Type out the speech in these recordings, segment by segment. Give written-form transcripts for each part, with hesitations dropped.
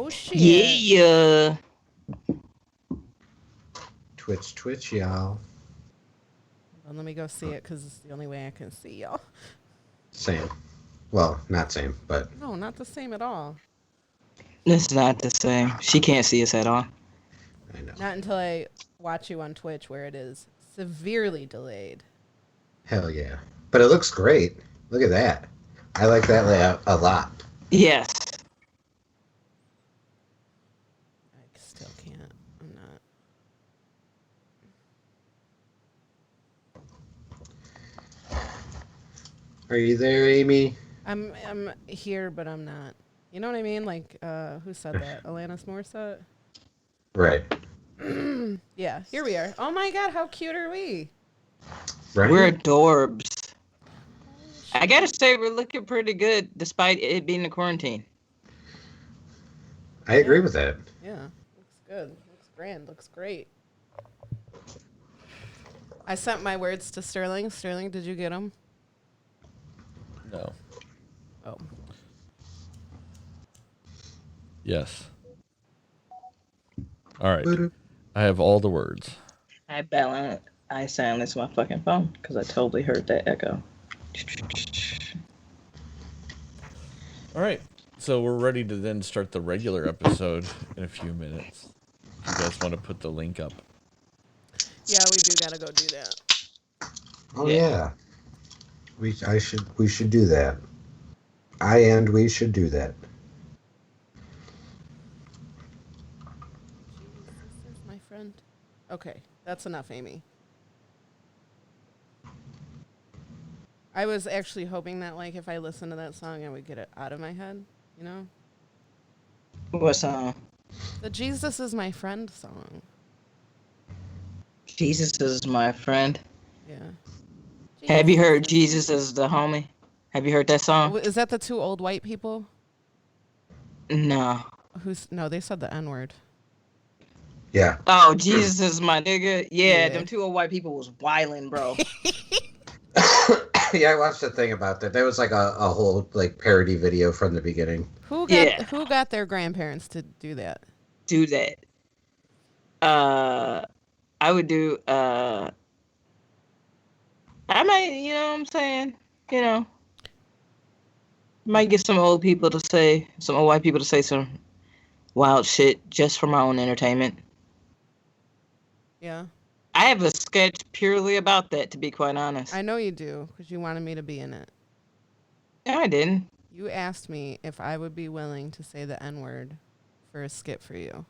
Oh, shit. Yeah. Twitch, y'all. Well, let me go see it because it's the only way I can see y'all. Same. Well, not same, but No, not the same at all. It's not the same. She can't see us at all. I know. Not until I watch you on Twitch where it is severely delayed. Hell yeah. But it looks great. Look at that. I like that layout a lot. Yes. I still can't. I'm not. Are you there, Aimee? I'm here, but I'm not. You know what I mean? Like, who said that? Alanis Morissette? Right. Yeah, here we are. Oh my god, how cute are we? Right. We're adorbs. Oh, I gotta say, we're looking pretty good despite it being a quarantine. I agree with that. Yeah, looks good. Looks grand. Looks great. I sent my words to Sterling. Sterling, did you get them? No. Oh. Yes. All right. I have all the words. I silenced my fucking phone because I totally heard that echo. All right. So we're ready to then start the regular episode in a few minutes. If you guys want to put the link up. Yeah, we do gotta go do that. Oh yeah. We should do that. We should do that. Jesus is my friend. Okay, that's enough, Aimee. I was actually hoping that, like, if I listened to that song, I would get it out of my head, you know? What song? The Jesus is my friend song. Jesus is my friend. Yeah. Have you heard Jesus is the homie? Have you heard that song? Is that the two old white people? No. No, they said the N-word. Yeah. Oh, Jesus is my nigga. Yeah, Yeah. them two old white people was wildin', bro. Yeah, I watched a thing about that. There was like a whole like parody video from the beginning. Who got their grandparents to do that? Do that. I would do I might, you know what I'm saying? You know. Might get some old white people to say some wild shit just for my own entertainment. Yeah. I have a sketch purely about that, to be quite honest. I know you do, because you wanted me to be in it. No, I didn't. You asked me if I would be willing to say the N-word for a skit for you.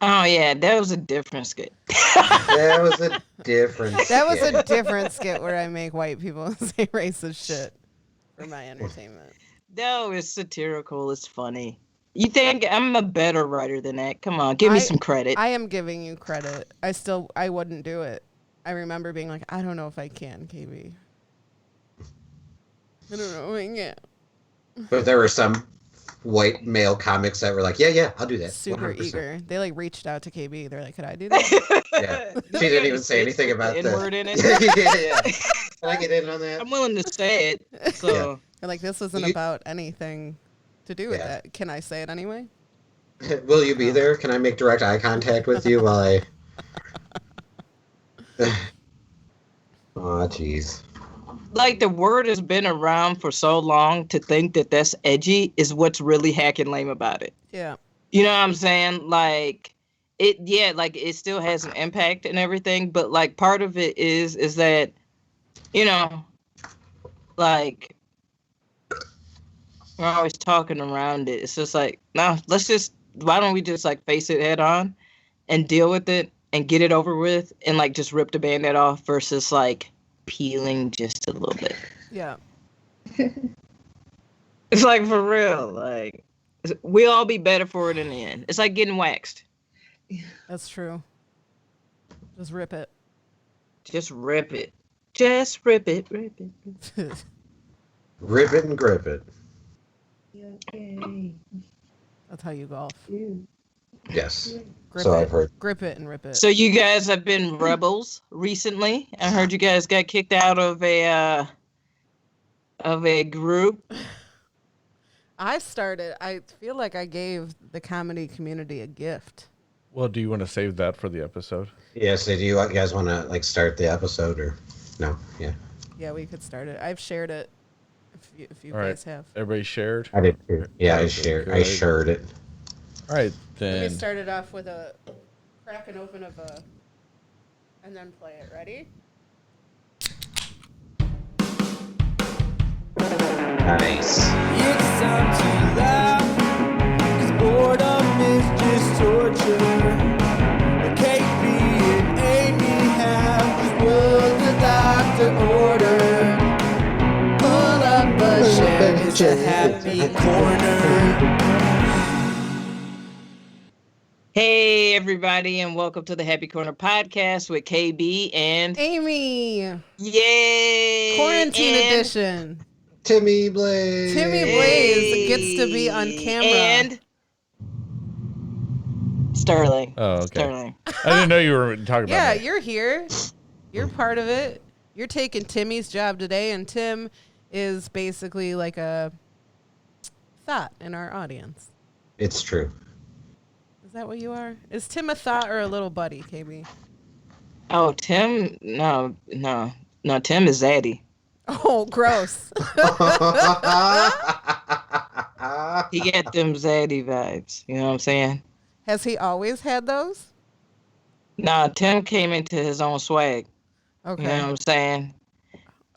Oh, yeah, that was a different skit. That was a different skit. That was a different skit where I make white people say racist shit for my entertainment. No, it's satirical. It's funny. You think I'm a better writer than that? Come on, give me some credit. I am giving you credit. I wouldn't do it. I remember being like, I don't know if I can, KB. I don't know if I can. But there were some white male comics that were like, yeah, I'll do that. Super 100%. eager. They like reached out to KB. They're like, could I do that? Yeah. She didn't even say anything about the that. N-word in it. Yeah. Can I get in on that? I'm willing to say it. So They're like, this isn't about anything to do with that. Can I say it anyway? Will you be there? Can I make direct eye contact with you while I... Oh, jeez. like the word has been around for so long, to think that that's edgy is what's really hacking lame about it. Yeah. You know what I'm saying? Like it still has an impact and everything, but like part of it is that, you know, like we're always talking around it. It's just like, no, why don't we just like face it head on and deal with it and get it over with and like just rip the Band-Aid off versus like peeling just a little bit. Yeah. It's like, for real, like we'll all be better for it in the end. It's like getting waxed. That's true. Just rip it. Just rip it. Just rip it. Rip it. Rip it and grip it. Okay. That's how you golf. Yes. Grip So it, I've heard. Grip it and rip it. So you guys have been rebels recently. I heard you guys got kicked out of a group. I feel like I gave the comedy community a gift. Well, do you want to save that for the episode? Yeah, so do you guys want to like start the episode or no? Yeah. Yeah, we could start it. I've shared it. If you All right. guys have. Everybody shared? I did too. Yeah, I Okay, shared. good. I shared it. All right, Let me then. start it off with a cracking open of a, and then play it. Ready? Nice. It's time to laugh, 'cause boredom is just torture. The KP and Aimee have what the doctor ordered. Pull up a chair, it's a happy corner. Hey, everybody, and welcome to the Happy Corner podcast with KB and Aimee! Yay! Quarantine and edition. Timmy Blaze. Timmy Blaze gets to be on camera. And Sterling. Oh, okay. Sterling. I didn't know you were talking about Yeah, that. you're here. You're part of it. You're taking Timmy's job today, and Tim is basically like a thought in our audience. It's true. Is that what you are? Is Tim a thought or a little buddy, KB? Oh, Tim? No. Tim is Zaddy. Oh, gross. He got them Zaddy vibes. You know what I'm saying? Has he always had those? Nah, Tim came into his own swag. Okay. You know what I'm saying?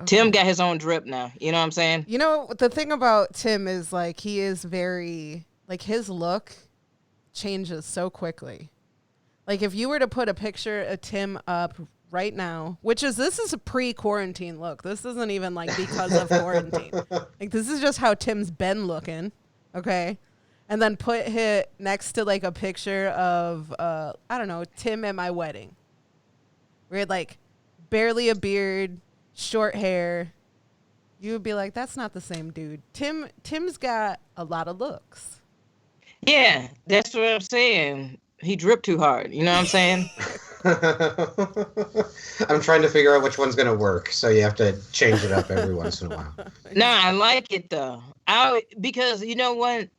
Tim got his own drip now. You know what I'm saying? You know, the thing about Tim is like he is very, like his look changes so quickly. Like if you were to put a picture of Tim up right now, this is a pre-quarantine look. This isn't even like because of quarantine. Like this is just how Tim's been looking. Okay. And then put it next to like a picture of, I don't know, Tim at my wedding. Where he had like barely a beard, short hair. You would be like, that's not the same dude. Tim's got a lot of looks. Yeah, that's what I'm saying. He dripped too hard. You know what I'm saying? I'm trying to figure out which one's gonna work, so you have to change it up every once in a while. Nah, I like it though. Because you know what?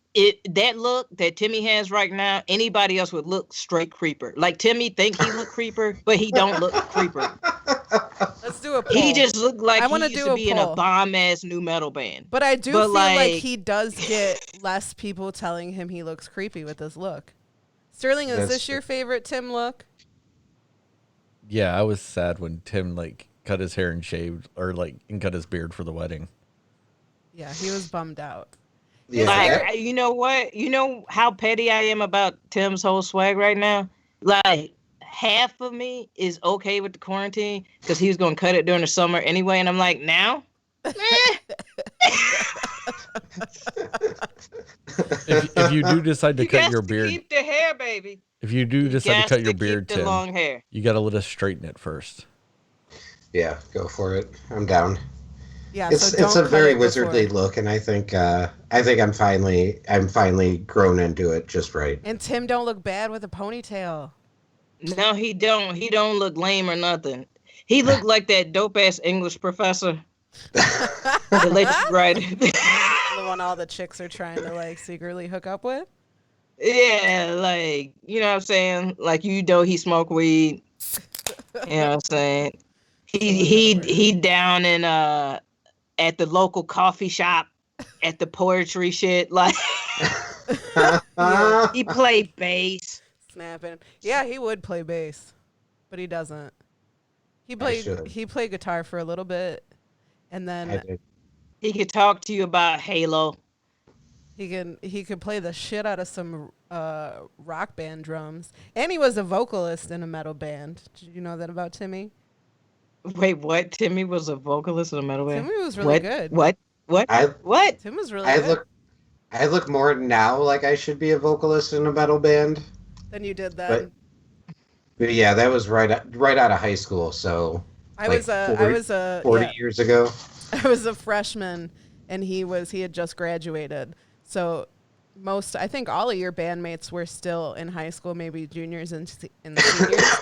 That look that Timmy has right now, anybody else would look straight creeper. Like Timmy think he look creeper, but he don't look creeper. Let's do a poll. He just looked like I he wanna used do to a be in a poll. bomb-ass new metal band. But I do But, feel like like- he does get less people telling him he looks creepy with this look. Sterling, is That's this true. your favorite Tim look? Yeah, I was sad when Tim like cut his hair and shaved, and cut his beard for the wedding. Yeah, he was bummed out. Yeah, Like, you know what? You know how petty I am about Tim's whole swag right now? Like, half of me is okay with the quarantine because he was going to cut it during the summer anyway. And I'm like, now? If you do decide to You cut got your to beard, keep the hair, baby. if you do decide to Got cut your keep beard, the Tim, long hair. you got to let us straighten it first. yeah, go for it. I'm down. Yeah, It's so don't it's a cut very it before. wizardly look, and I think I'm finally grown into it just right. And Tim don't look bad with a ponytail. No, he don't. He don't look lame or nothing. He looked like that dope-ass English professor. The latest writer. The one all the chicks are trying to like secretly hook up with. Yeah, like, you know what I'm saying? Like, you know he smoke weed. You know what I'm saying? He down in at the local coffee shop at the poetry shit. Like he played bass. Snapping. Yeah, he would play bass, but he doesn't. He should. played guitar for a little bit, and I then did. He could talk to you about Halo. he could play the shit out of some rock band drums, and he was a vocalist in a metal band. Did you know that about Timmy? Wait, what? Timmy was a vocalist in a metal band? Timmy was really good. What? I What? Tim was really I good. look more now like I should be a vocalist in a metal band. Than you did then. But yeah, that was right out of high school, so I like was a 40 yeah. years ago. I was a freshman, and he had just graduated. So I think all of your bandmates were still in high school, maybe juniors and seniors.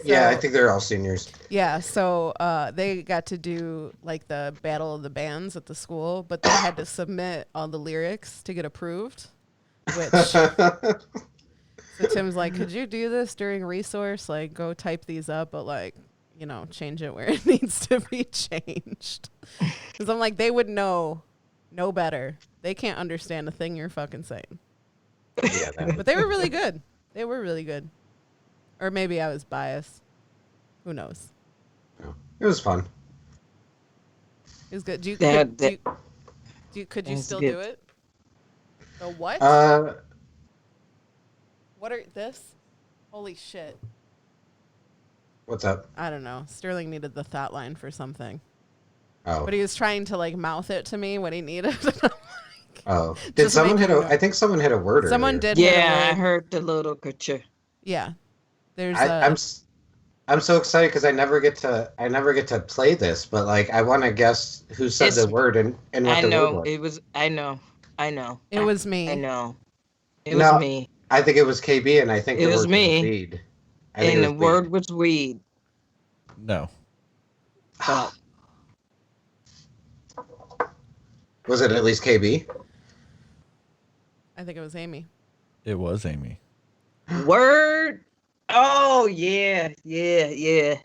Yeah, I So- think they're all seniors. Yeah, so they got to do like the battle of the bands at the school, but they had to submit all the lyrics to get approved. Which so Tim's like, could you do this during resource? Like, go type these up, but like, change it where it needs to be changed. Because I'm like, they would know better. They can't understand a thing you're fucking saying. Yeah, But they were really good. They were really good. Or maybe I was biased. Who knows? it was fun. It was good. Could you That's still good. do it? The what? What are this? Holy shit. What's up? I don't know. Sterling needed the thought line for something. Oh, But he was trying to like mouth it to me when he needed it. oh. Did Just someone hit making a? note. I think someone hit a word. Someone earlier. did hit a Yeah, I word. heard the little picture. Yeah. There's I'm so excited because I never get to play this, but like I want to guess who said It's- the word and what I the know word was. I know. it was me. I know. It No. was me. I think it was KB, and I think It the was word me. was weed. I think And it the was word weed. was weed. No. Fuck. Was it at least KB? I think it was Aimee. It was Aimee. Word. Oh yeah. Guess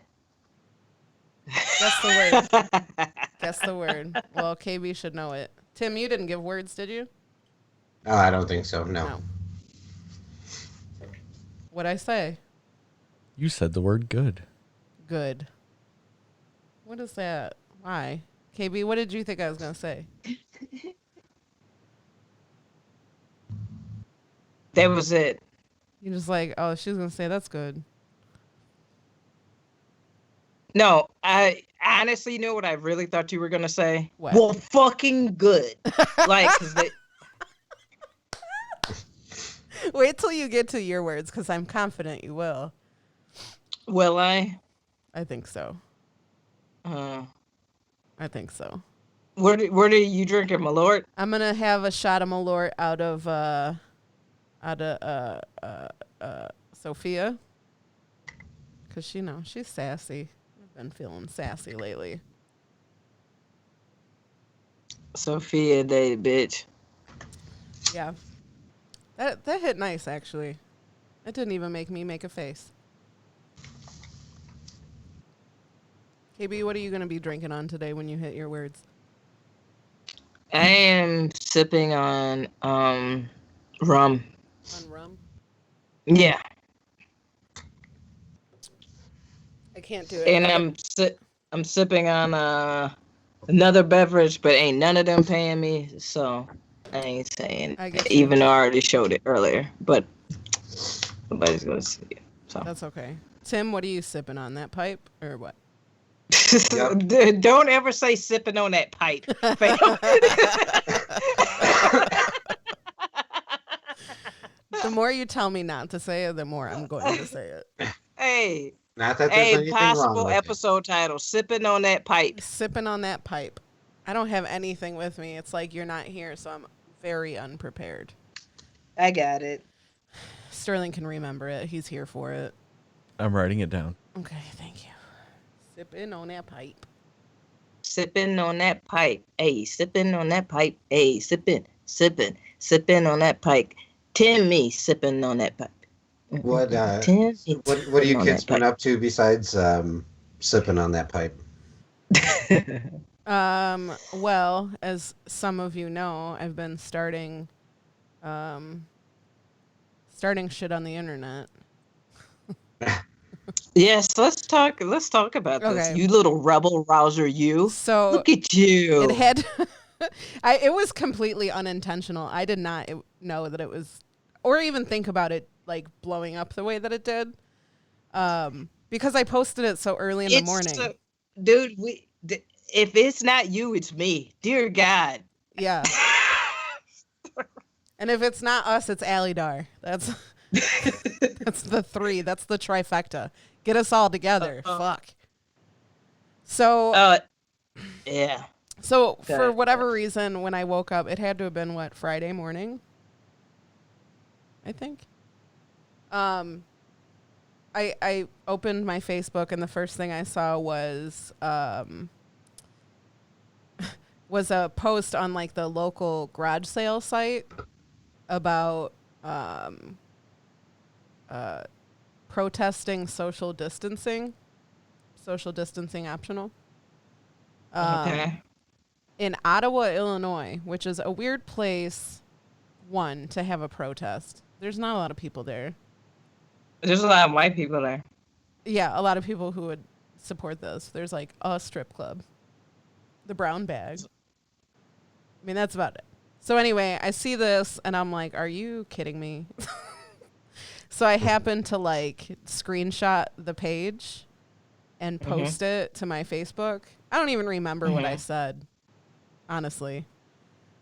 the word. Guess the word. Well, KB should know it. Tim, you didn't give words, did you? Oh, I don't think so. No. What'd I say? You said the word good. Good. What is that? Why? KB, what did you think I was going to say? That was it. You're just like, oh, she's going to say that's good. No, I honestly knew what I really thought you were gonna say. What? Well, fucking good. Like, 'cause they, Wait till you get to your words, because I'm confident you will. will I? I think so. I think so. What are you drinking, my lord? I'm going to have a shot of Malort out of Sophia. Because she's sassy. I've been feeling sassy lately. Sophia Day, bitch. Yeah. That hit nice, actually. It didn't even make me make a face. KB, what are you going to be drinking on today when you hit your words? I am sipping on rum. On rum? Yeah, I can't do it. and I'm sipping on another beverage, but ain't none of them paying me, so I ain't saying. I get you. Even though I already showed it earlier, but nobody's gonna see it. So That's okay. Tim, what are you sipping on? That pipe or what? Don't ever say sipping on that pipe, fam. The more you tell me not to say it, the more I'm going to say it. Hey, Not that there's anything wrong possible with it. episode title: sipping on that pipe. Sipping on that pipe. I don't have anything with me. It's like you're not here, so I'm very unprepared. I got it. Sterling can remember it. He's here for it. I'm writing it down. Okay, thank you. Sipping on that pipe. Sipping on that pipe. Hey, sipping on that pipe. Hey, sipping on that pipe. Timmy sipping on that pipe. What Timmy what are sipping you on kids that been pipe. up to besides sipping on that pipe? Well, as some of you know, I've been starting shit on the internet. Yes, let's talk about this. Okay. You little rebel rouser, you. So Look at you. it had it was completely unintentional. I did not know that it was, or even think about it like blowing up the way that it did. Because I posted it so early in the morning. Dude, if it's not you, it's me. Dear God. Yeah. And if it's not us, it's Alidar. That's the three. That's the trifecta. Get us all together. Fuck. So Yeah. So for Okay. whatever reason, when I woke up, it had to have been Friday morning, I think. I opened my Facebook and the first thing I saw was a post on like the local garage sale site about protesting social distancing optional. Okay. In Ottawa, Illinois, which is a weird place, one, to have a protest. There's not a lot of people there. There's a lot of white people there. Yeah, a lot of people who would support this. There's like a strip club, the Brown Bag. I mean, that's about it. So anyway, I see this and I'm like, are you kidding me? So I happen to like screenshot the page and post it to my Facebook. I don't even remember what I said, honestly.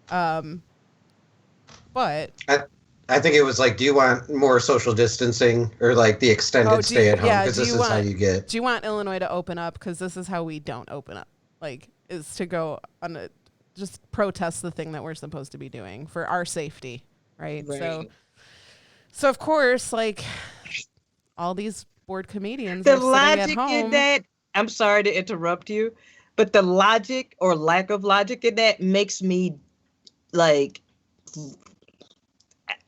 But I think it was like, do you want more social distancing or like the extended stay at home? Because this is how you get. Do you want Illinois to open up? Because this is how we don't open up. Like, is to go on a just protest the thing that we're supposed to be doing for our safety, right? So of course, like all these bored comedians The are sitting logic at home. in that, I'm sorry to interrupt you, but the logic or lack of logic in that makes me like,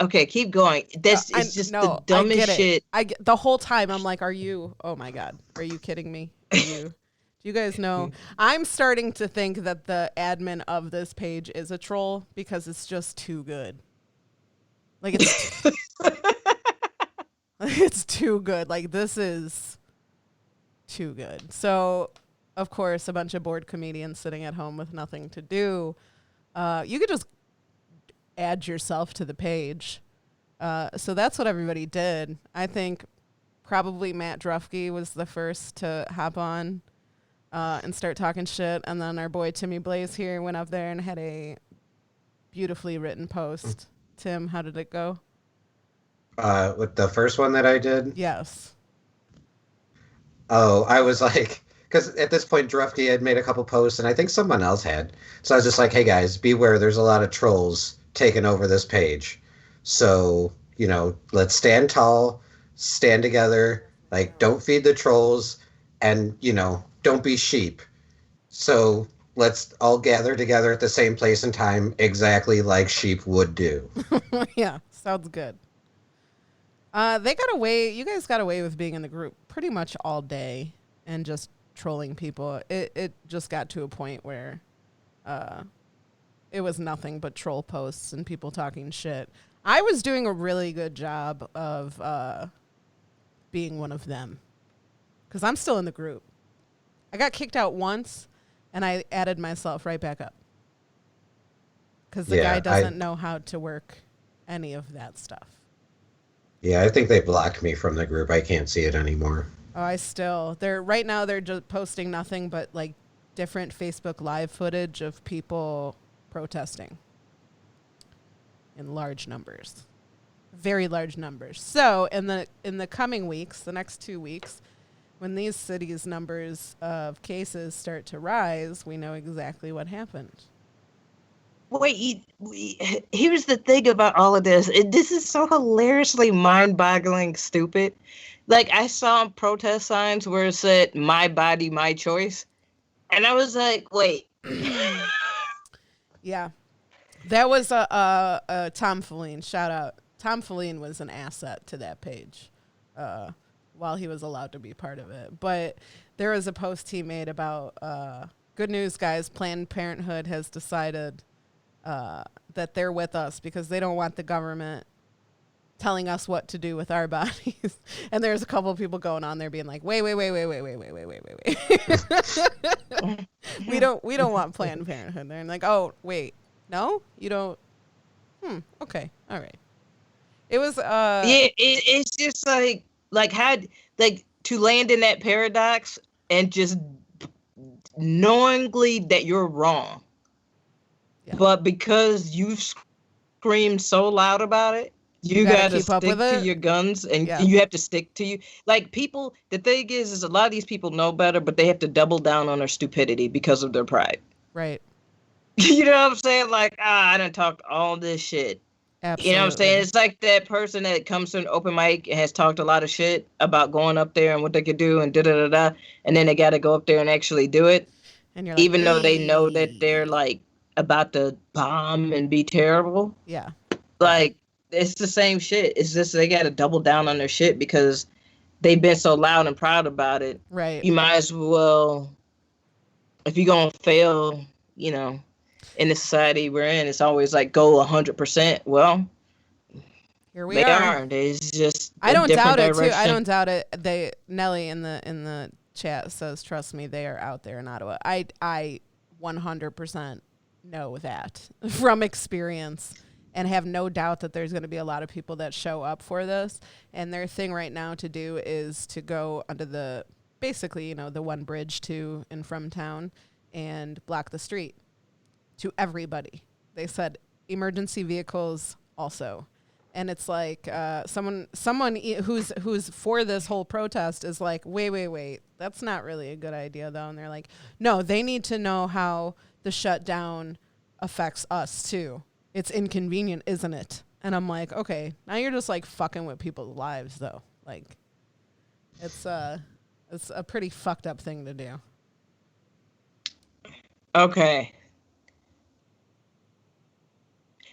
okay, keep going. This is just the dumbest shit. The whole time I'm like, oh my God, are you kidding me? Do you guys know? I'm starting to think that the admin of this page is a troll because it's just too good. Like it's it's too good. Like this is too good. So, of course, a bunch of bored comedians sitting at home with nothing to do. You could just add yourself to the page. So that's what everybody did. I think probably Matt Drufke was the first to hop on and start talking shit. And then our boy Timmy Blaze here went up there and had a beautifully written post. Tim, how did it go? With the first one that I did? Yes. Oh, I was like, because at this point, Drufke had made a couple posts, and I think someone else had. So I was just like, hey guys, beware, there's a lot of trolls taking over this page. So, let's stand tall, stand together, like, don't feed the trolls, and, don't be sheep. So let's all gather together at the same place and time, exactly like sheep would do. Yeah, sounds good. You guys got away with being in the group pretty much all day and just trolling people. It just got to a point where it was nothing but troll posts and people talking shit. I was doing a really good job of being one of them because I'm still in the group. I got kicked out once and I added myself right back up because the guy doesn't know how to work any of that stuff. Yeah, I think they blocked me from the group. I can't see it anymore. Oh, right now they're just posting nothing but like different Facebook Live footage of people protesting in large numbers, very large numbers. So in the coming weeks, the next 2 weeks, when these cities' numbers of cases start to rise, we know exactly what happened. Wait, here's the thing about all of this. This is so hilariously mind-boggling stupid. Like, I saw protest signs where it said, "My body, my choice." And I was like, wait. Yeah. That was a Tom Feline. Shout out. Tom Feline was an asset to that page while he was allowed to be part of it. But there was a post he made about, good news, guys, Planned Parenthood has decided that they're with us because they don't want the government telling us what to do with our bodies. And there's a couple of people going on there being like, wait. we don't want Planned Parenthood. They're like, oh, wait, no, you don't. Okay, all right. It was it's just like had like to land in that paradox and just knowingly that you're wrong. Yeah. But because you've screamed so loud about it, you gotta stick to your guns and you have to stick to you. Like people, the thing is a lot of these people know better, but they have to double down on their stupidity because of their pride. Right. You know what I'm saying? Like, I done talked all this shit. Absolutely. You know what I'm saying? It's like that person that comes to an open mic and has talked a lot of shit about going up there and what they could do and da-da-da-da, and then they got to go up there and actually do it, And you're like, even though they know that they're, like, about to bomb and be terrible. yeah. Like, it's the same shit. It's just they got to double down on their shit because they've been so loud and proud about it. Right. You might as well, if you're going to fail, you know, in the society we're in, it's always like go 100%. Well, here we they are. They just I don't doubt it too. I direction. don't doubt it. Nelly in the chat says, "Trust me, they are out there in Ottawa." I 100% know that from experience, and have no doubt that there's going to be a lot of people that show up for this. And their thing right now to do is to go under the basically, the one bridge to and from town and block the street to everybody. They said emergency vehicles also. And it's like someone who's for this whole protest is like, wait, that's not really a good idea though. And they're like, no, they need to know how the shutdown affects us too. It's inconvenient, isn't it? And I'm like, okay, now you're just like fucking with people's lives though. Like, it's a pretty fucked up thing to do. Okay.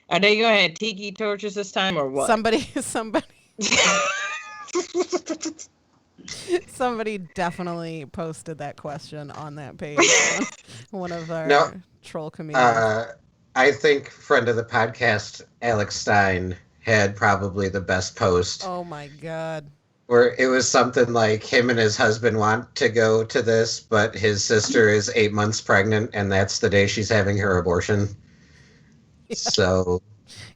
Are they going to have tiki torches this time or what? Somebody definitely posted that question on that page. One of our troll comedians. I think friend of the podcast, Alex Stein, had probably the best post. Oh my God. Where it was something like him and his husband want to go to this, but his sister is 8 months pregnant, and that's the day she's having her abortion. Yeah. So,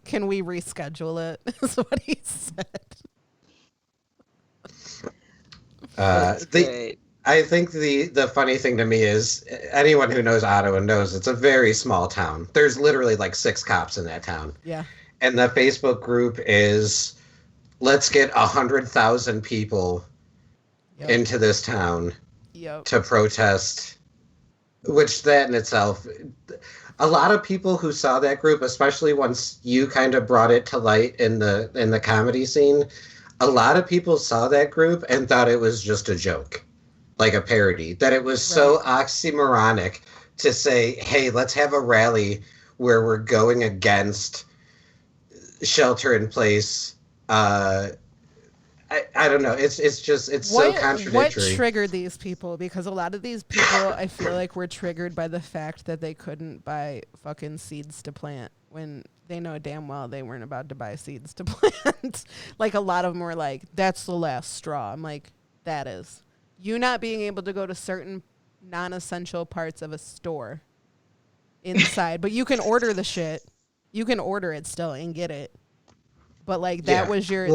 can we reschedule it? Is what he said. I think the funny thing to me is anyone who knows Ottawa knows it's a very small town. There's literally like 6 cops in that town. Yeah. And the Facebook group is, let's get 100,000 people into this town to protest, which that in itself, a lot of people who saw that group, especially once you kind of brought it to light in the comedy scene, a lot of people saw that group and thought it was just a joke, like a parody, that it was so oxymoronic to say, hey, let's have a rally where we're going against shelter in place. I don't know. It's so contradictory. What triggered these people? Because a lot of these people, I feel like, were triggered by the fact that they couldn't buy fucking seeds to plant when they know damn well they weren't about to buy seeds to plant. Like, a lot of them were like, that's the last straw. I'm like, that is. You not being able to go to certain non-essential parts of a store inside, but you can order the shit. You can order it still and get it. But like that was your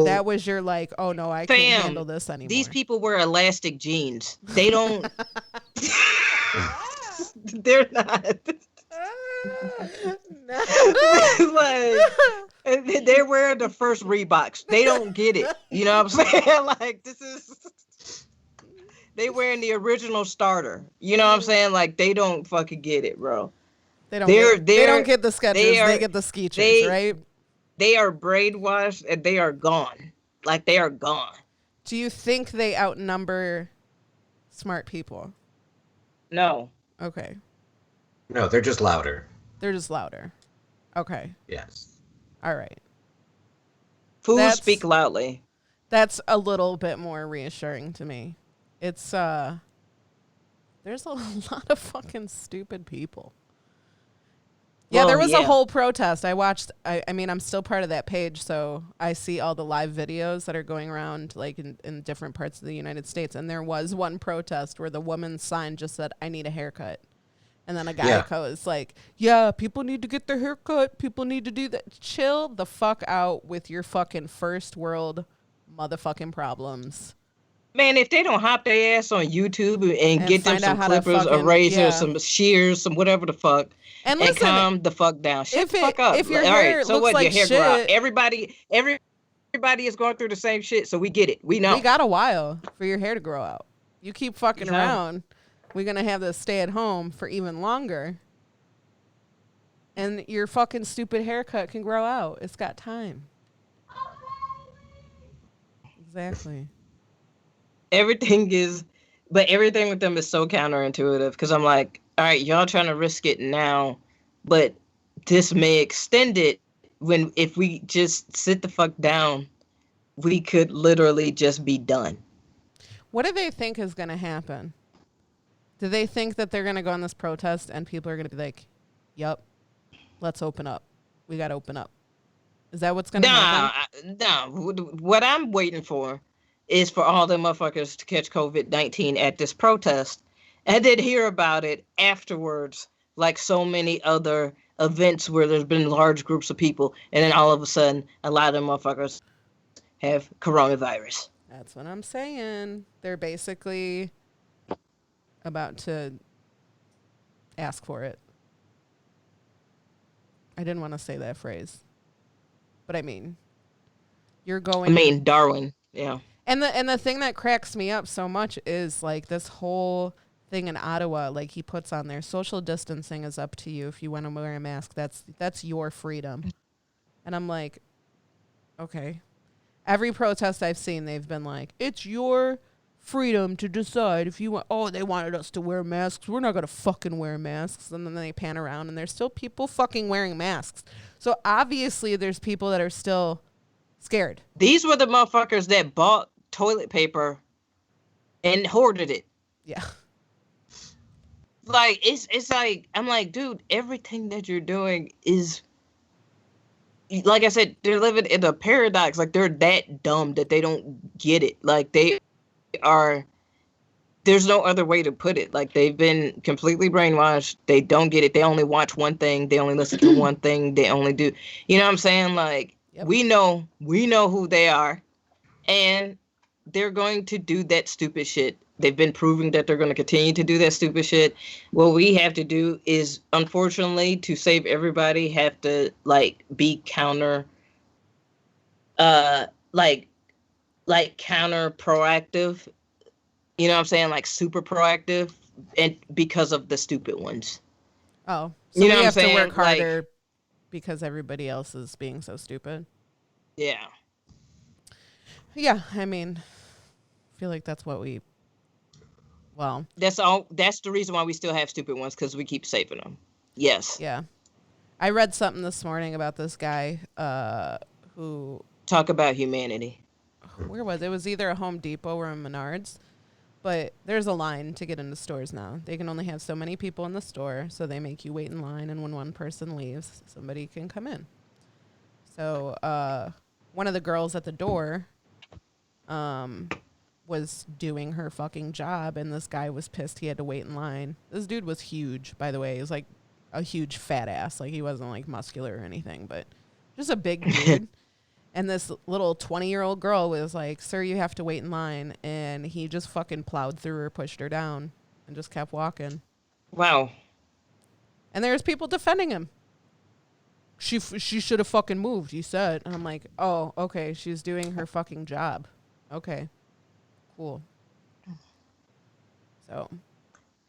like, oh no, I can't handle this anymore. These people wear elastic jeans. They don't. They're not. Like they're wearing the first Reeboks. They don't get it. You know what I'm saying? Like this is. They wearing the original starter. You know what I'm saying? Like they don't fucking get it, bro. They don't get the sketches. They get the skeetches, right? They are brainwashed and they are gone. Like they are gone. Do you think they outnumber smart people? No. Okay. No, they're just louder. They're just louder. Okay. Yes. All right. Fools speak loudly. That's a little bit more reassuring to me. It's there's a lot of fucking stupid people. Yeah, there was a whole protest. I watched, I mean, I'm still part of that page, so I see all the live videos that are going around, like, in different parts of the United States. And there was one protest where the woman's sign just said, I need a haircut. And then a guy was like, yeah, people need to get their haircut. People need to do that. Chill the fuck out with your fucking first world motherfucking problems. Man, if they don't hop their ass on YouTube and get them some clippers, a razor, some shears, some whatever the fuck, and calm the fuck down. Shut the fuck up. If your hair looks like your hair shit, grow out. Everybody is going through the same shit, so we get it. We know. We got a while for your hair to grow out. You keep fucking around, we're going to have to stay at home for even longer. And your fucking stupid haircut can grow out. It's got time. Exactly. Everything with them is so counterintuitive because I'm like, all right, y'all trying to risk it now, but this may extend it if we just sit the fuck down, we could literally just be done. What do they think is going to happen? Do they think that they're going to go on this protest and people are going to be like, yup, let's open up. We got to open up. Is that what's going to happen? No. What I'm waiting for is for all the motherfuckers to catch COVID-19 at this protest and then hear about it afterwards, like so many other events where there's been large groups of people, and then all of a sudden, a lot of them motherfuckers have coronavirus. That's what I'm saying. They're basically about to ask for it. I didn't want to say that phrase, but I mean, you're going. I mean, Darwin, yeah. And the thing that cracks me up so much is like this whole thing in Ottawa, like he puts on there, social distancing is up to you. If you want to wear a mask, that's your freedom. And I'm like, okay. Every protest I've seen, they've been like, it's your freedom to decide if you want. Oh, they wanted us to wear masks. We're not going to fucking wear masks. And then they pan around and there's still people fucking wearing masks. So obviously there's people that are still scared. These were the motherfuckers that bought toilet paper and hoarded it. Yeah. Like, it's like, I'm like, dude, everything that you're doing is, like I said, they're living in a paradox. Like, they're that dumb that they don't get it. Like, they are, there's no other way to put it. Like, they've been completely brainwashed. They don't get it. They only watch one thing. They only listen to one thing. They only do, you know what I'm saying? Like, yep. we know who they are, and they're going to do that stupid shit. They've been proving that they're going to continue to do that stupid shit. What we have to do is, unfortunately, to save everybody, have to like be counter proactive. You know what I'm saying? Like super proactive, and because of the stupid ones. Oh, so you know we what have I'm saying? to work harder like, because everybody else is being so stupid. Yeah. Yeah, I mean, I feel like that's what we. Well, that's all. That's the reason why we still have stupid ones, because we keep saving them. Yes. Yeah. I read something this morning about this guy who. Talk about humanity. Where was it? It was either a Home Depot or a Menards. But there's a line to get into stores now. They can only have so many people in the store, so they make you wait in line. And when one person leaves, somebody can come in. So one of the girls at the door was doing her fucking job, and this guy was pissed he had to wait in line. This dude was huge, by the way. He was like a huge fat ass. Like, he wasn't like muscular or anything, but just a big dude. And this little 20-year-old girl was like, sir, you have to wait in line. And he just fucking plowed through her, pushed her down, and just kept walking. Wow. And there's people defending him. She should have fucking moved, he said. And I'm like, oh, okay, she's doing her fucking job. Okay. Cool. So.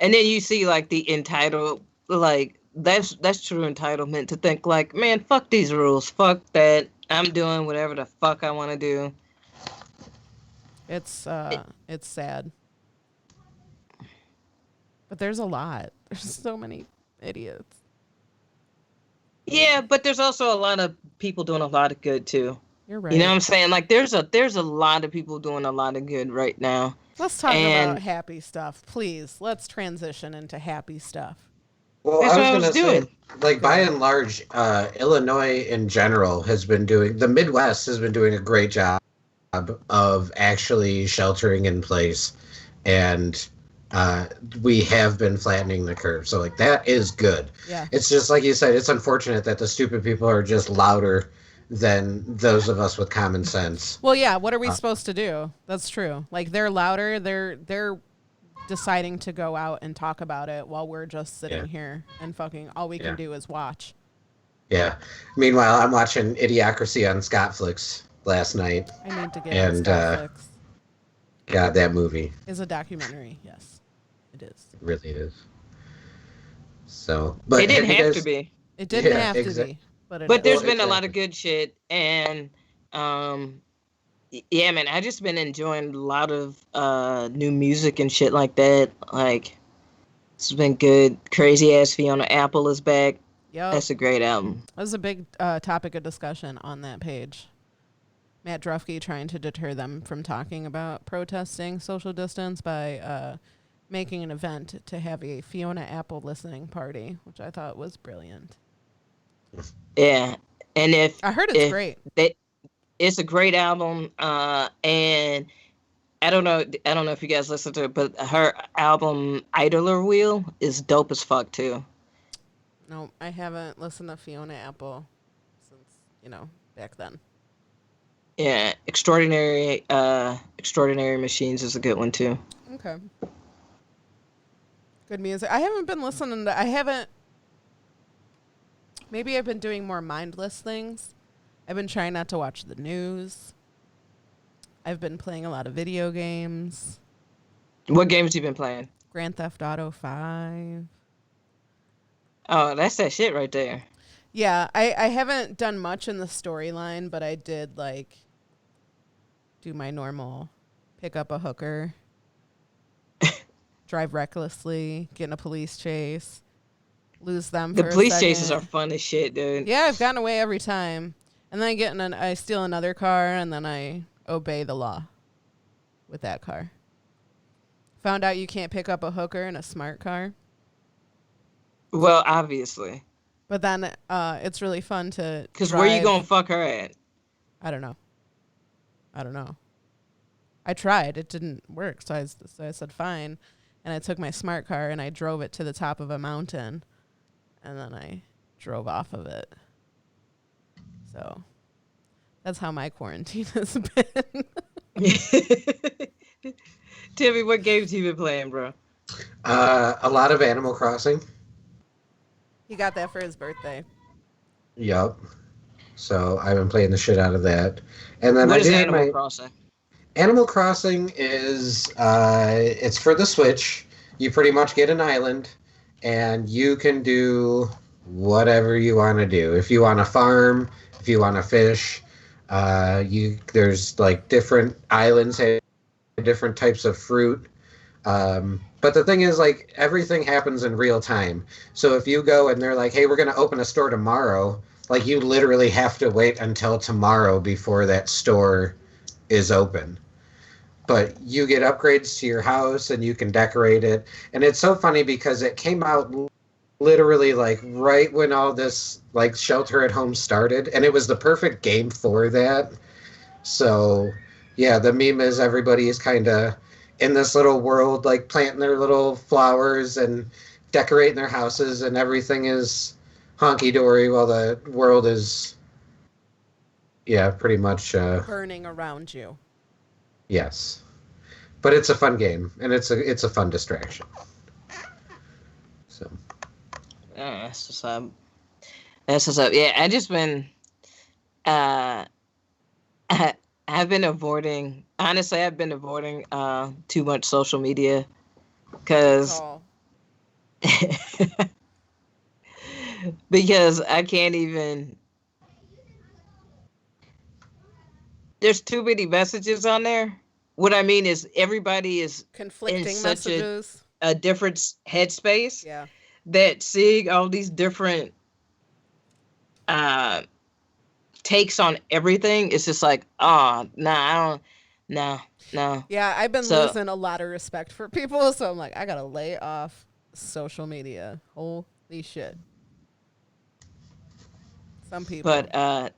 And then you see like the entitled, like that's true entitlement to think like, man, fuck these rules, fuck that. I'm doing whatever the fuck I want to do. It's sad. But there's a lot. There's so many idiots. Yeah, but there's also a lot of people doing a lot of good too. You're right. You know what I'm saying? Like there's a lot of people doing a lot of good right now. Let's talk about happy stuff, please. Let's transition into happy stuff. Well, That's I was what going to say, doing. like, by and large, Illinois in general has been doing, the Midwest has been doing a great job of actually sheltering in place. And we have been flattening the curve. So, like, that is good. Yeah. It's just, like you said, it's unfortunate that the stupid people are just louder than those of us with common sense. Well, yeah, what are we supposed to do? That's true. Like, they're louder. They're deciding to go out and talk about it while we're just sitting here and fucking all we can do is watch. Yeah. Meanwhile, I'm watching Idiocracy on Scottflix last night. I need to get on Scottflix. God, that movie is a documentary. Yes, it is. It really is. So, but it didn't have to be. It didn't Yeah, have to exact- be, but it But is. there's Well, been a lot of exactly. good shit, and yeah, man, I just been enjoying a lot of new music and shit like that. Like, it's been good. Crazy Ass Fiona Apple is back. Yep. That's a great album. That was a big topic of discussion on that page. Matt Drufke trying to deter them from talking about protesting social distance by making an event to have a Fiona Apple listening party, which I thought was brilliant. Yeah, and I heard it's if great. they, it's a great album. And I don't know if you guys listen to it, but her album Idler Wheel is dope as fuck too. No, I haven't listened to Fiona Apple since, back then. Yeah, Extraordinary Machines is a good one too. Okay. Good music. I haven't been listening to, maybe I've been doing more mindless things. I've been trying not to watch the news. I've been playing a lot of video games. What games you been playing? Grand Theft Auto 5. Oh, that's that shit right there. Yeah, I haven't done much in the storyline, but I did, do my normal pick up a hooker, drive recklessly, get in a police chase, lose them The for a police chases are second. fun as shit, dude. Yeah, I've gotten away every time. And then I steal another car, and then I obey the law with that car. Found out you can't pick up a hooker in a smart car. Well, obviously. But then it's really fun to Because where you drive- gonna fuck her at? I don't know. I tried. It didn't work. So I said, fine. And I took my smart car and I drove it to the top of a mountain. And then I drove off of it. So that's how my quarantine has been. Timmy, what games you been playing, bro? A lot of Animal Crossing. He got that for his birthday. Yup. So I've been playing the shit out of that. And then What I is did Animal Crossing? Animal Crossing is it's for the Switch. You pretty much get an island, and you can do whatever you want to do. If you want to farm, if you want to fish, there's like different islands have different types of fruit. But the thing is, like, everything happens in real time. So if you go and they're like, "Hey, we're going to open a store tomorrow," like, you literally have to wait until tomorrow before that store is open. But you get upgrades to your house and you can decorate it. And it's so funny because it came out literally like right when all this like shelter at home started, and it was the perfect game for that. So yeah, the meme is everybody is kind of in this little world, like planting their little flowers and decorating their houses, and everything is honky dory while the world is, yeah, pretty much. Burning around you. Yes, but it's a fun game, and it's a fun distraction. So. That's what's up. That's what's up. Yeah, I just been, I've been avoiding. Honestly, I've been avoiding too much social media because Oh. because I can't even. There's too many messages on there. What I mean is everybody is Conflicting such a- messages. a different headspace Yeah. that seeing all these different takes on everything is just like, oh, nah, I don't, no. Yeah, I've been So- losing a lot of respect for people, so I'm like, I gotta lay off social media. Holy shit. Some people. But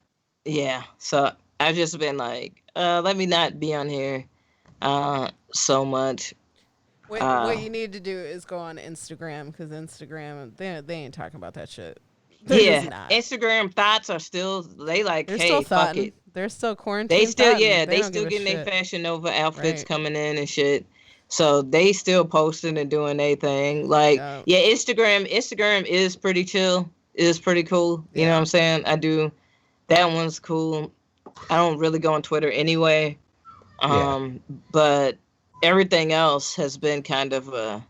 yeah, so I've just been like, let me not be on here so much. What you need to do is go on Instagram, because Instagram, they ain't talking about that shit. They're just Yeah, not. Instagram thoughts are still, they like, They're hey, still fuck thotting. it. They're still quarantined. They still, thotting. yeah, they don't still give a getting their shit. Fashion Nova outfits Right. coming in and shit. So they still posting and doing their thing. Like, Yeah. Instagram is pretty chill. Is pretty cool. You know Yeah. what I'm saying? I do. That one's cool. I don't really go on Twitter anyway. But everything else has been kind of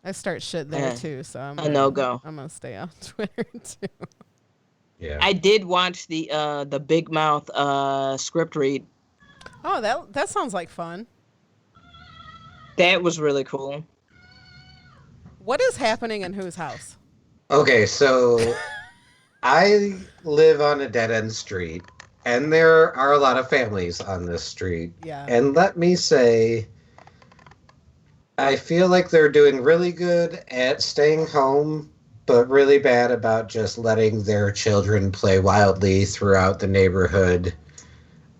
I start shit there Yeah. too, so I'm a no-go. I'm gonna stay on Twitter too. Yeah. I did watch the Big Mouth script read. Oh, that sounds like fun. That was really cool. What is happening in whose house? Okay, so I live on a dead end street, and there are a lot of families on this street. Yeah. And let me say, I feel like they're doing really good at staying home, but really bad about just letting their children play wildly throughout the neighborhood,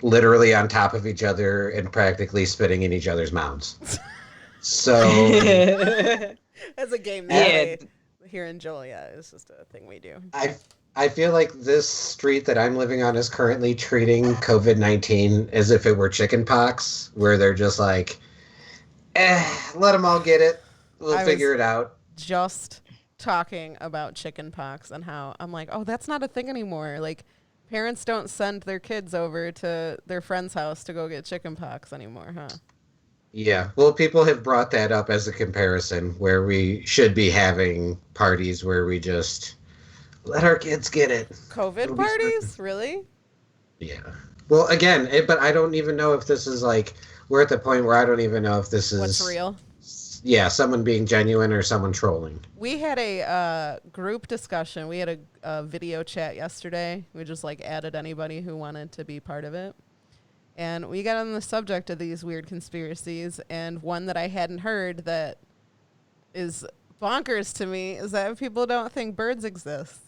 literally on top of each other and practically spitting in each other's mouths. So, That's a game Yeah. they play here in Joliet. It's just a thing we do. I feel like this street that I'm living on is currently treating COVID-19 as if it were chickenpox, where they're just like, let them all get it. We'll figure it out. Just talking about chicken pox and how I'm like, oh, that's not a thing anymore. Like, parents don't send their kids over to their friend's house to go get chicken pox anymore, huh? Yeah. Well, people have brought that up as a comparison where we should be having parties where we just let our kids get it. COVID It'll be parties? Really? Yeah. Well, again, but I don't even know if this is like, we're at the point where I don't even know if this is What's real? Yeah, someone being genuine or someone trolling. We had a group discussion. We had a video chat yesterday. We just like added anybody who wanted to be part of it. And we got on the subject of these weird conspiracies. And one that I hadn't heard that is bonkers to me is that people don't think birds exist.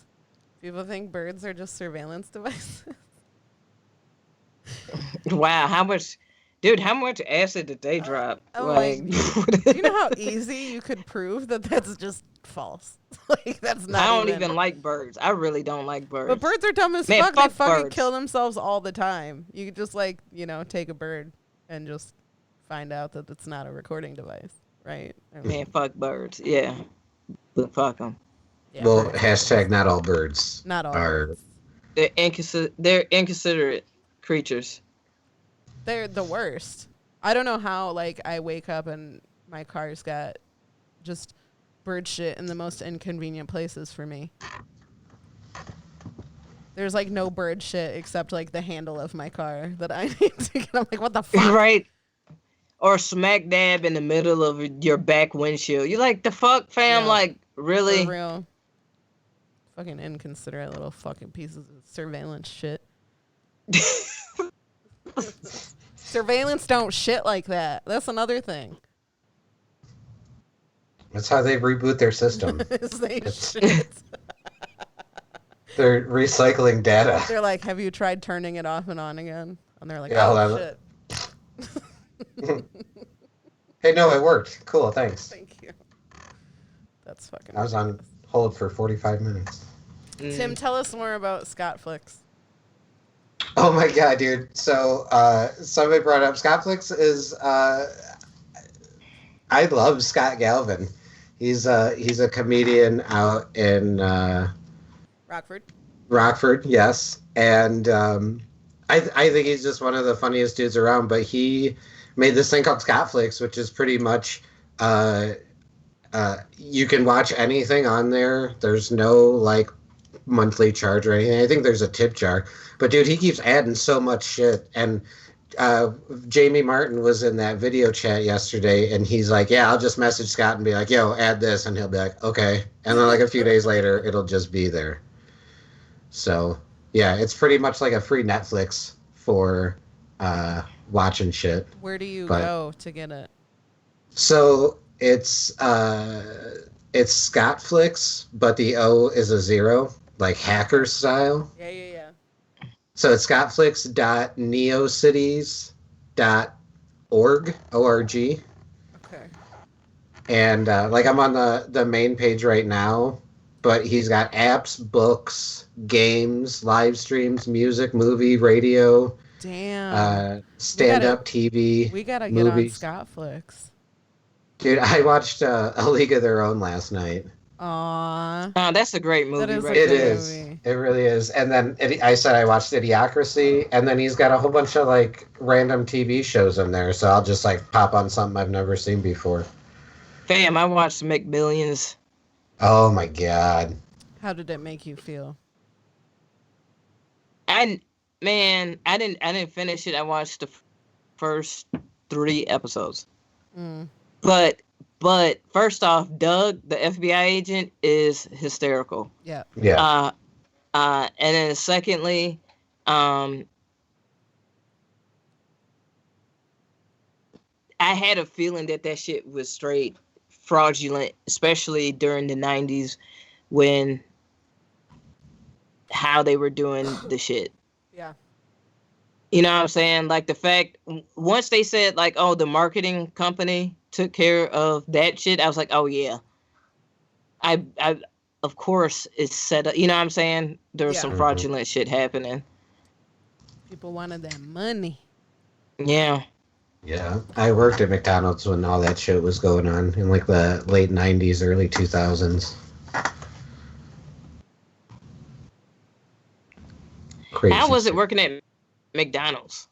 People think birds are just surveillance devices. Wow, how much acid did they drop? I'm Like, do you know how easy you could prove that that's just false? Like, that's not I don't even like birds. I really don't like birds. But birds are dumb as Man, fuck. They fuck fucking birds. kill themselves all the time. You could just like, take a bird and just find out that it's not a recording device, right? I mean, Man, fuck birds. Yeah, but fuck them. yeah, Well, birds. hashtag not all birds Not all are. birds. They're inconsiderate creatures. They're the worst. I don't know how, like, I wake up and my car's got just bird shit in the most inconvenient places for me. There's, like, no bird shit except, like, the handle of my car that I need to get. I'm like, what the fuck? Right. Or smack dab in the middle of your back windshield. You're like, the fuck, fam? Yeah. Like, really? For real. Fucking inconsiderate little fucking pieces of surveillance shit. Surveillance don't shit like that. That's another thing. That's how they reboot their system. Is they shit. They're recycling data. They're like, have you tried turning it off and on again? And they're like, Yeah, oh, hold shit. Hey, no, it worked. Cool, thanks. Thank you. That's fucking I was on ridiculous. hold for 45 minutes. Tim, tell us more about Scott Flicks. Oh my god, dude. So, somebody brought up Scott Flicks is, I love Scott Galvin. He's a comedian out in, Rockford. Rockford, yes. And, I think he's just one of the funniest dudes around, but he made this thing called Scott Flicks, which is pretty much, you can watch anything on there. There's no, like, monthly charge or anything. I think there's a tip jar. But dude, he keeps adding so much shit. And Jamie Martin was in that video chat yesterday, and he's like, yeah, I'll just message Scott and be like, yo, add this, and he'll be like, okay. And then like a few days later, it'll just be there. So yeah, it's pretty much like a free Netflix for watching shit. Where do you But- go to get it? So it's Scott Flicks, but the O is a 0, like hacker style. Yeah. So it's scottflix.neocities.org, O-R-G. Okay. And like I'm on the main page right now, but he's got apps, books, games, live streams, music, movie, radio, Damn. stand-up TV, We gotta get on movies. Scott Flicks. Dude, I watched A League of Their Own last night. Aw. Oh, that's a great movie, That is a right It good there. is. movie. It really is. And then I said I watched Idiocracy, and then he's got a whole bunch of like random TV shows in there. So I'll just like pop on something I've never seen before. Fam, I watched McMillions. Oh my god. How did it make you feel? I I didn't finish it. I watched the first 3 episodes. Mm. But first off, Doug, the FBI agent, is hysterical. Yeah. Yeah. And then secondly, I had a feeling that shit was straight fraudulent, especially during the 90s when how they were doing the shit. Yeah. You know what I'm saying? Like the fact once they said like, oh, the marketing company took care of that shit, I was like, oh yeah. I of course it's set up. You know what I'm saying? There was Yeah. some fraudulent shit happening. People wanted that money. Yeah. Yeah. I worked at McDonald's when all that shit was going on in like the late 90s, early 2000s. Crazy. How was it shit. working at McDonald's?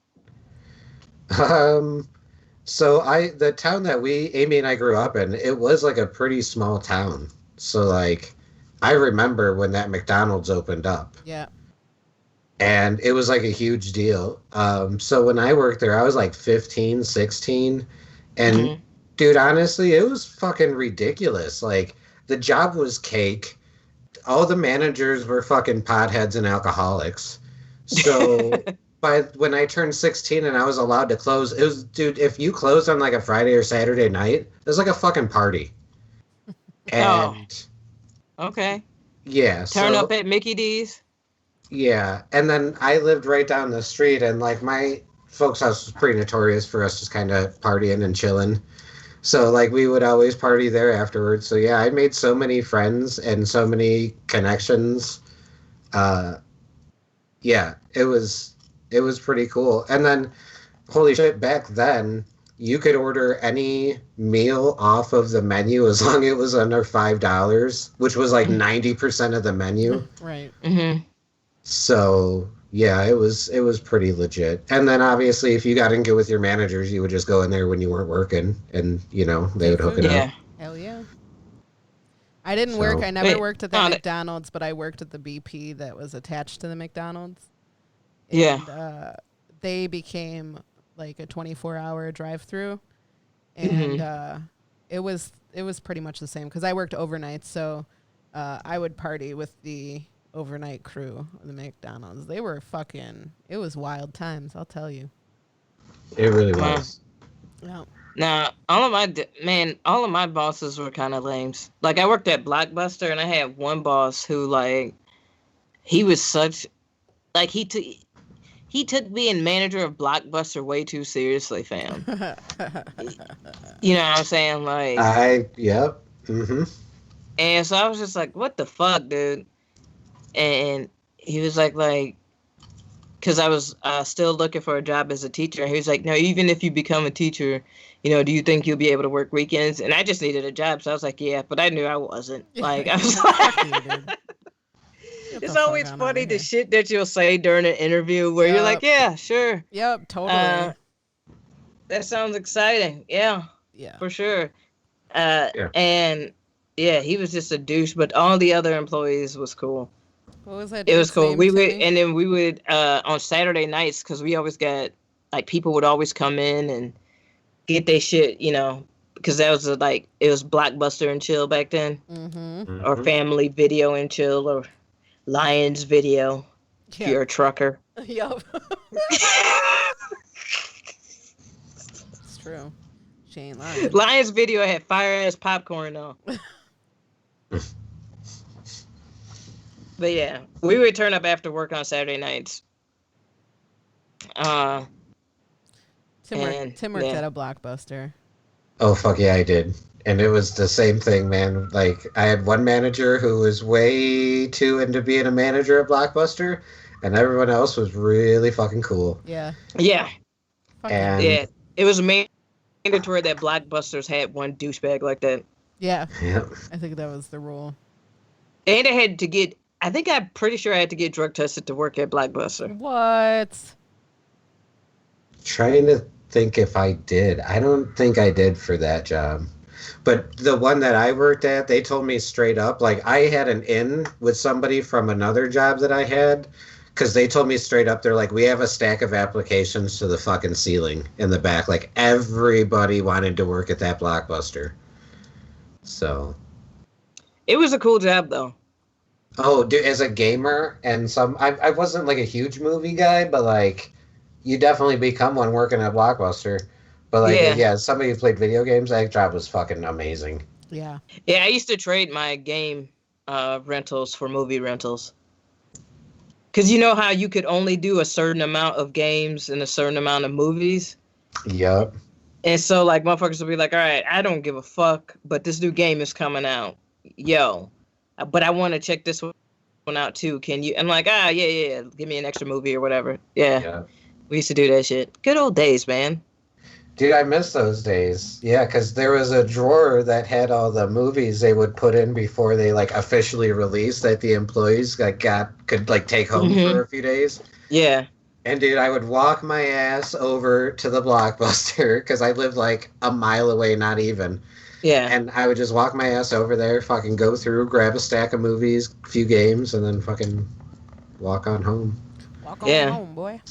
So the town that Aimee and I grew up in, it was like a pretty small town. So like, I remember when that McDonald's opened up. Yeah. And it was like a huge deal. So when I worked there, I was like 15, 16. And Mhm. dude, honestly, it was fucking ridiculous. Like, the job was cake. All the managers were fucking potheads and alcoholics. So when I turned 16 and I was allowed to close, it was, dude, if you closed on like a Friday or Saturday night, it was like a fucking party. And Okay. yeah, Turn so up at Mickey D's. yeah, and then I lived right down the street, and like my folks' house was pretty notorious for us just kind of partying and chilling. So like we would always party there afterwards. So yeah, I made so many friends and so many connections. Yeah, it was pretty cool. And then holy shit, back then you could order any meal off of the menu as long as it was under $5, which was like 90% of the menu. Right. Mm-hmm. So yeah, it was pretty legit. And then obviously, if you got in good with your managers, you would just go in there when you weren't working, and they would hook it Yeah. up. Hell yeah. I didn't So- work. I never Wait, worked at the McDonald's, but I worked at the BP that was attached to the McDonald's. Yeah. And they became like a 24-hour drive-through, and it was pretty much the same because I worked overnight, so I would party with the overnight crew of the McDonald's. They were it was wild times, I'll tell you. It really Wow. was. Yeah. Now, all of my bosses were kind of lames. Like, I worked at Blockbuster, and I had one boss who, like, he was such, like, he took being manager of Blockbuster way too seriously, fam. You know what I'm saying? Like, Yep. Mm-hmm. and so I was just like, what the fuck, dude? And he was like, because I was still looking for a job as a teacher. And he was like, no, even if you become a teacher, do you think you'll be able to work weekends? And I just needed a job. So I was like, yeah, but I knew I wasn't. Like, I was like, it's always funny the shit that you'll say during an interview where you're like, yeah, sure. Yep, totally. That sounds exciting. Yeah, Yeah. for sure. And yeah, he was just a douche, but all the other employees was cool. What was that? It was dude's cool. name, We would, Timmy? and then we would on Saturday nights, because we always got like people would always come in and get their shit, because that was it was Blockbuster and Chill back then, Mm-hmm. or Family Video and Chill, or Lions Video if you're a trucker. Yup. It's true. She ain't lying. Lions Video had fire ass popcorn though. But yeah, we would turn up after work on Saturday nights. Tim worked yeah. at a Blockbuster. Oh fuck yeah, I did. And it was the same thing, man. Like, I had one manager who was way too into being a manager at Blockbuster, and everyone else was really fucking cool. Yeah. Yeah, Fuck And- yeah. It was mandatory that Blockbusters had one douchebag like that. yeah. Yep. I think that was the rule. And I had to get, I'm pretty sure I had to get drug tested to work at Blockbuster. What? Trying to think if I did. I don't think I did for that job. But the one that I worked at, they told me straight up, like, I had an in with somebody from another job that I had, Because they told me straight up, they're like, we have a stack of applications to the fucking ceiling in the back. Like, everybody wanted to work at that Blockbuster. So. It was a cool job, though. Oh, dude, as a gamer, and I wasn't like a huge movie guy, but like, you definitely become one working at Blockbuster. But like, yeah, as somebody who played video games, that job was fucking amazing. Yeah. Yeah, I used to trade my game rentals for movie rentals. Because you know how you could only do a certain amount of games and a certain amount of movies? Yep. And so, like, motherfuckers will be like, all right, I don't give a fuck, but this new game is coming out. Yo. But I want to check this one out, too. Can you? I'm like, yeah. Give me an extra movie or whatever. Yeah. We used to do that shit. Good old days, man. Dude, I miss those days. Yeah, because there was a drawer that had all the movies they would put in before they like officially released that the employees could like take home for a few days. Yeah. And dude, I would walk my ass over to the Blockbuster because I lived like a mile away, not even. Yeah. And I would just walk my ass over there, fucking go through, grab a stack of movies, a few games, and then fucking walk on home. Walk on home, boy.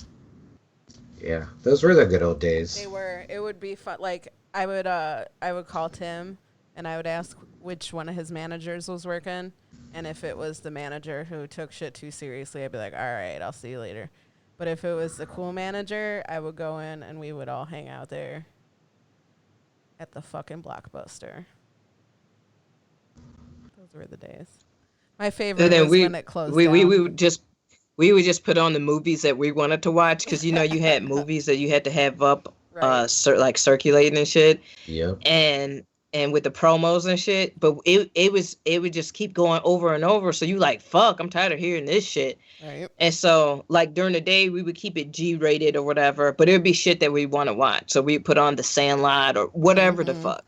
Yeah, those were the good old days. They were. It would be fun. Like I would call Tim, and I would ask which one of his managers was working, and if it was the manager who took shit too seriously, I'd be like, all right, I'll see you later. But if it was the cool manager, I would go in and we would all hang out there at the fucking Blockbuster. Those were the days. My favorite was when it closed down. We would just put on the movies that we wanted to watch because, you know, you had movies that you had to have up, Right. like circulating and shit. Yep. And with the promos and shit, but it would just keep going over and over. So you like, fuck, I'm tired of hearing this shit. Right. And so like during the day we would keep it G-rated or whatever, but it would be shit that we want to watch. So we put on The Sandlot or whatever the fuck.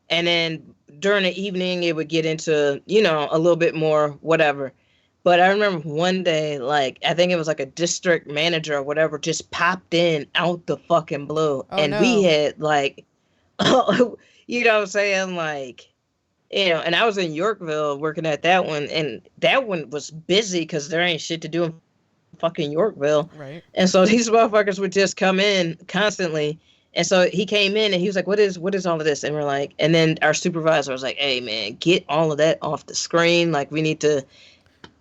And then during the evening it would get into, you know, a little bit more whatever. But I remember one day, like, I think it was like a district manager or whatever just popped in out the fucking blue. We had like, you know what I'm saying? Like, you know, and I was in Yorkville working at that one, and that one was busy because there ain't shit to do in fucking Yorkville. Right. And so these motherfuckers would just come in constantly. And so he came in and he was like, what is all of this? And we're like, and then our supervisor was like, hey, man, get all of that off the screen. Like, we need to,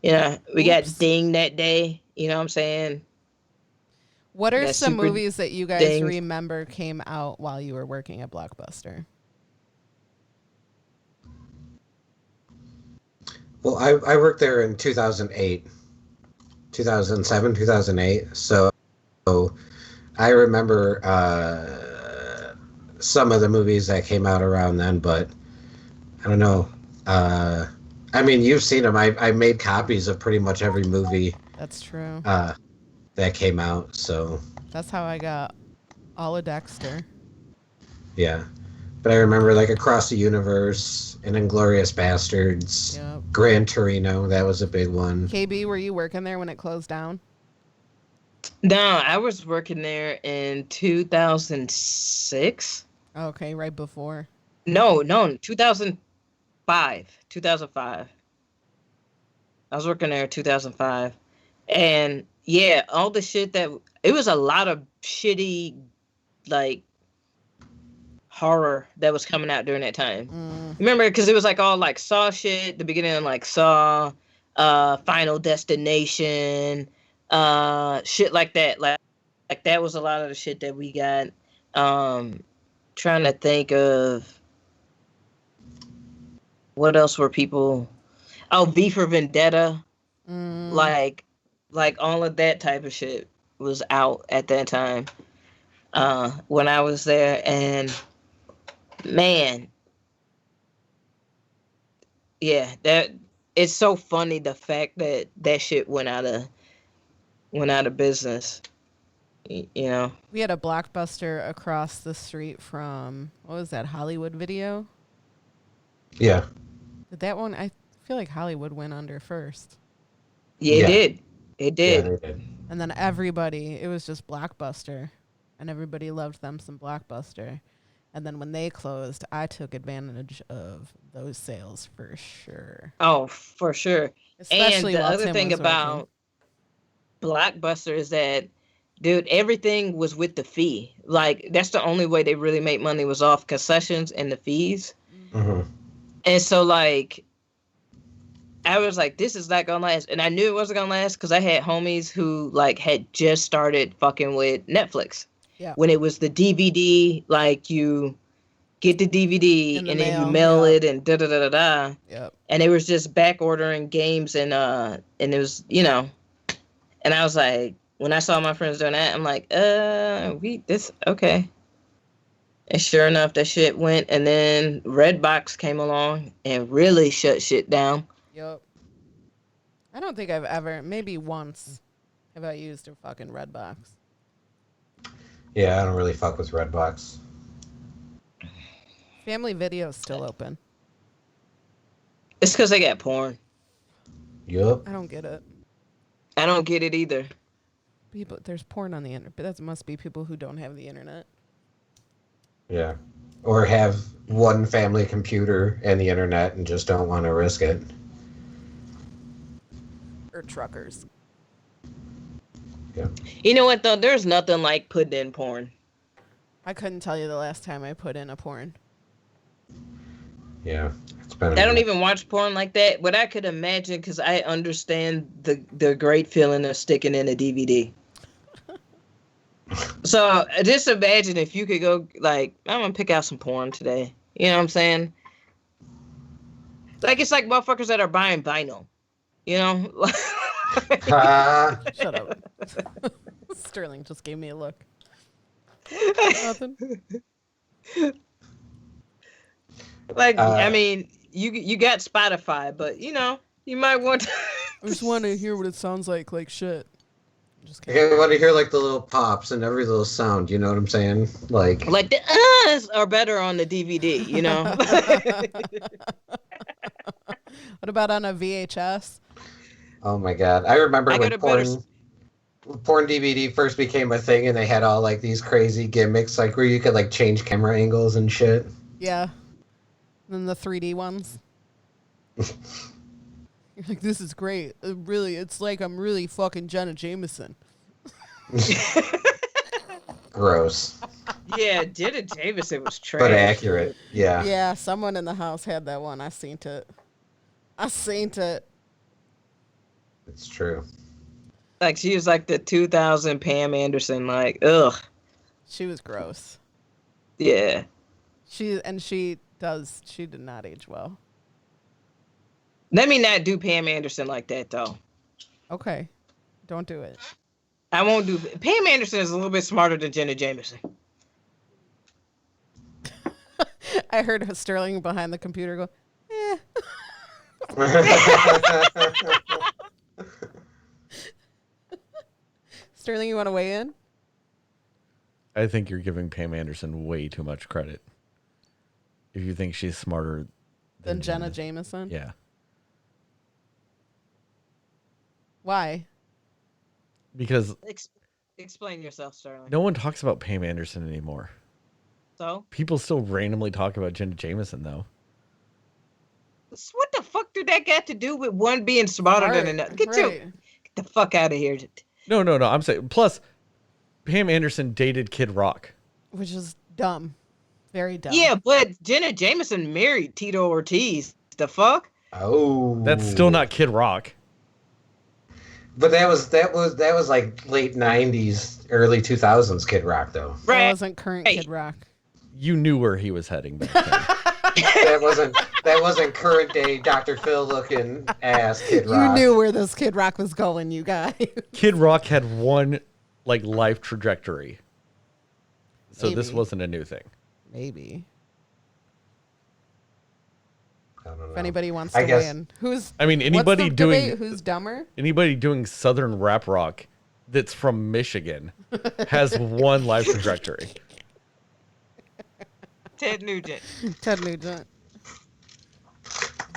you know, we got dinged that day. You know what I'm saying? What are some movies that you guys remember came out while you were working at Blockbuster? Well, I worked there in 2008, 2007, 2008. So I remember some of the movies that came out around then, but I don't know. I mean, you've seen them. I made copies of pretty much every movie. That's true. That came out. So that's how I got all of Dexter. Yeah. But I remember like Across the Universe and Inglourious Bastards, Gran Torino, that was a big one. KB, were you working there when it closed down? No, I was working there in 2006. Okay, right before. No, 2005. 2005. I was working there in 2005. And yeah, all the shit it was a lot of shitty, like, horror that was coming out during that time. Remember, because it was like all like Saw shit, the beginning of like Saw, Final Destination, shit like that. Like that was a lot of the shit that we got. Trying to think of what else were people. Oh, V for Vendetta, like all of that type of shit was out at that time. When I was there, and man, yeah, that it's so funny the fact that shit went out of business. You know, we had a Blockbuster across the street from what was that, Hollywood Video? Yeah. Did that one? I feel like Hollywood went under first. Yeah, it did. It did. Yeah, they did. And then it was just Blockbuster, and everybody loved them some Blockbuster. And then when they closed, I took advantage of those sales for sure. Oh, for sure. Especially and the while other Tim thing was about working. Blockbuster is that, dude, everything was with the fee. Like, that's the only way they really made money was off concessions and the fees. Mm-hmm. And so, like, I was like, this is not gonna last. And I knew it wasn't gonna last because I had homies who, like, had just started fucking with Netflix. Yeah. When it was the DVD, like, you get the DVD In the and then you mail, mail yeah. it and da-da-da-da-da. Yep. And it was just back ordering games and it was, you know. And I was like, when I saw my friends doing that, I'm like, okay. And sure enough, that shit went. And then Redbox came along and really shut shit down. Yep. I don't think I've ever, maybe once, have I used a fucking Redbox. Yeah, I don't really fuck with Redbox. Family Video's still open. It's because they got porn. Yup. I don't get it. I don't get it either. People, there's porn on the internet, but that must be people who don't have the internet. Yeah. Or have one family computer and the internet and just don't want to risk it. Or truckers. Yeah. You know what, though? There's nothing like putting in porn. I couldn't tell you the last time I put in a porn. Yeah. It's been I don't even watch porn like that, but I could imagine because I understand the great feeling of sticking in a DVD. So just imagine if you could go, like, I'm going to pick out some porn today. You know what I'm saying? Like, it's like motherfuckers that are buying vinyl. You know? Shut up. Sterling just gave me a look. Nothing. Like, I mean, you got Spotify, but, you know, you might want to... I just want to hear what it sounds like shit. Just kidding. I want to hear like the little pops and every little sound, you know what I'm saying? Like the uhs are better on the DVD, you know? What about on a VHS? oh my god. I remember I when got a better porn DVD first became a thing and they had all like these crazy gimmicks like where you could like change camera angles and shit. Yeah. And then the 3D ones. You're like, this is great. Really, it's like I'm really fucking Jenna Jameson. Gross. Yeah, Jenna Jameson was trash. But accurate. Yeah. Yeah, someone in the house had that one. I seen it. It's true. Like, she was like the 2000 Pam Anderson, like, ugh. She was gross. Yeah. She did not age well. Let me not do Pam Anderson like that, though. Okay. Don't do it. I won't do... Pam Anderson is a little bit smarter than Jenna Jameson. I heard Sterling behind the computer go, eh. Sterling, you want to weigh in? I think you're giving Pam Anderson way too much credit. If you think she's smarter Than Jenna Jameson? Yeah. Why? Because Explain yourself, Sterling. no one talks about Pam Anderson anymore. So? People still randomly talk about Jenna Jameson, though. What the fuck do that got to do with one being smarter than another? Get the fuck out of here. No. I'm saying, plus, Pam Anderson dated Kid Rock. Which is dumb. Very dumb. Yeah, but Jenna Jameson married Tito Ortiz. The fuck? Oh. That's still not Kid Rock. But that was like late 90s, early 2000s Kid Rock though. That Right. wasn't current Kid Rock. You knew where he was heading back then. that wasn't current day Dr. Phil looking ass Kid Rock. You knew where this Kid Rock was going, you guys. Kid Rock had one like life trajectory. So this Maybe. wasn't a new thing. Maybe. I don't know. If anybody wants I to guess- weigh in. Who's I mean, anybody what's the doing debate? Who's dumber? anybody doing southern rap rock that's from Michigan has one life trajectory. Ted Nugent. Ted Nugent.